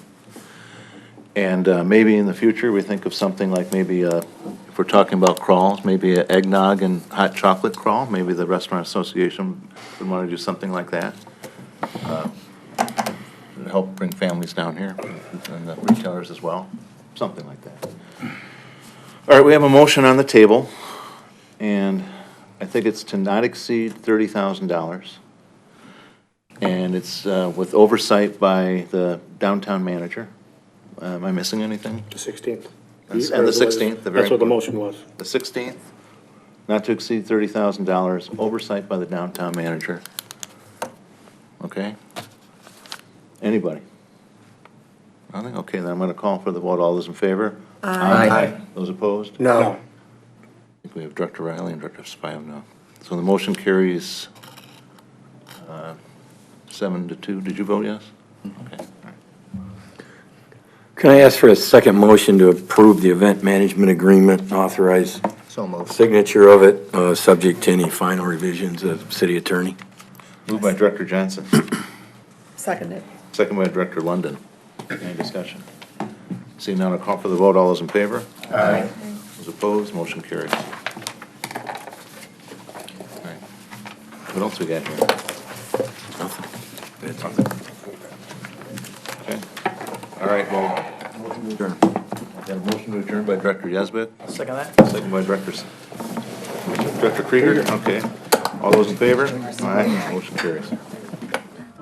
And maybe in the future, we think of something like maybe, if we're talking about crawls, maybe an eggnog and hot chocolate crawl, maybe the Restaurant Association would wanna do something like that. To help bring families down here, and the retailers as well, something like that. All right, we have a motion on the table, and I think it's to not exceed $30,000. And it's with oversight by the downtown manager. Am I missing anything? The 16th. And the 16th, the very That's what the important. motion was. The 16th, not to exceed $30,000, oversight by the downtown manager. Okay? Anybody? Nothing? Okay, then I'm gonna call for the vote. All those in favor? Aye. Those opposed? No. I think we have Director Riley and Director Spivak now. So the motion carries 7-2. Did you vote yes? Okay. All right. Can I ask for a second motion to approve the event management agreement, authorize So moved. signature of it, subject to any final revisions of city attorney? Moved by Director Johnson, Seconded. second by Director London. Any discussion? Seeing none, I'll call for the vote. All those in favor? Aye. Those opposed, motion carries. All right. What else we got here? Nothing. Nothing. Okay. All right, well, Adjourn. got a motion to adjourn by Director Yazbek, Second that? second by Director Krieger. Okay. All those in favor? Aye, motion carries.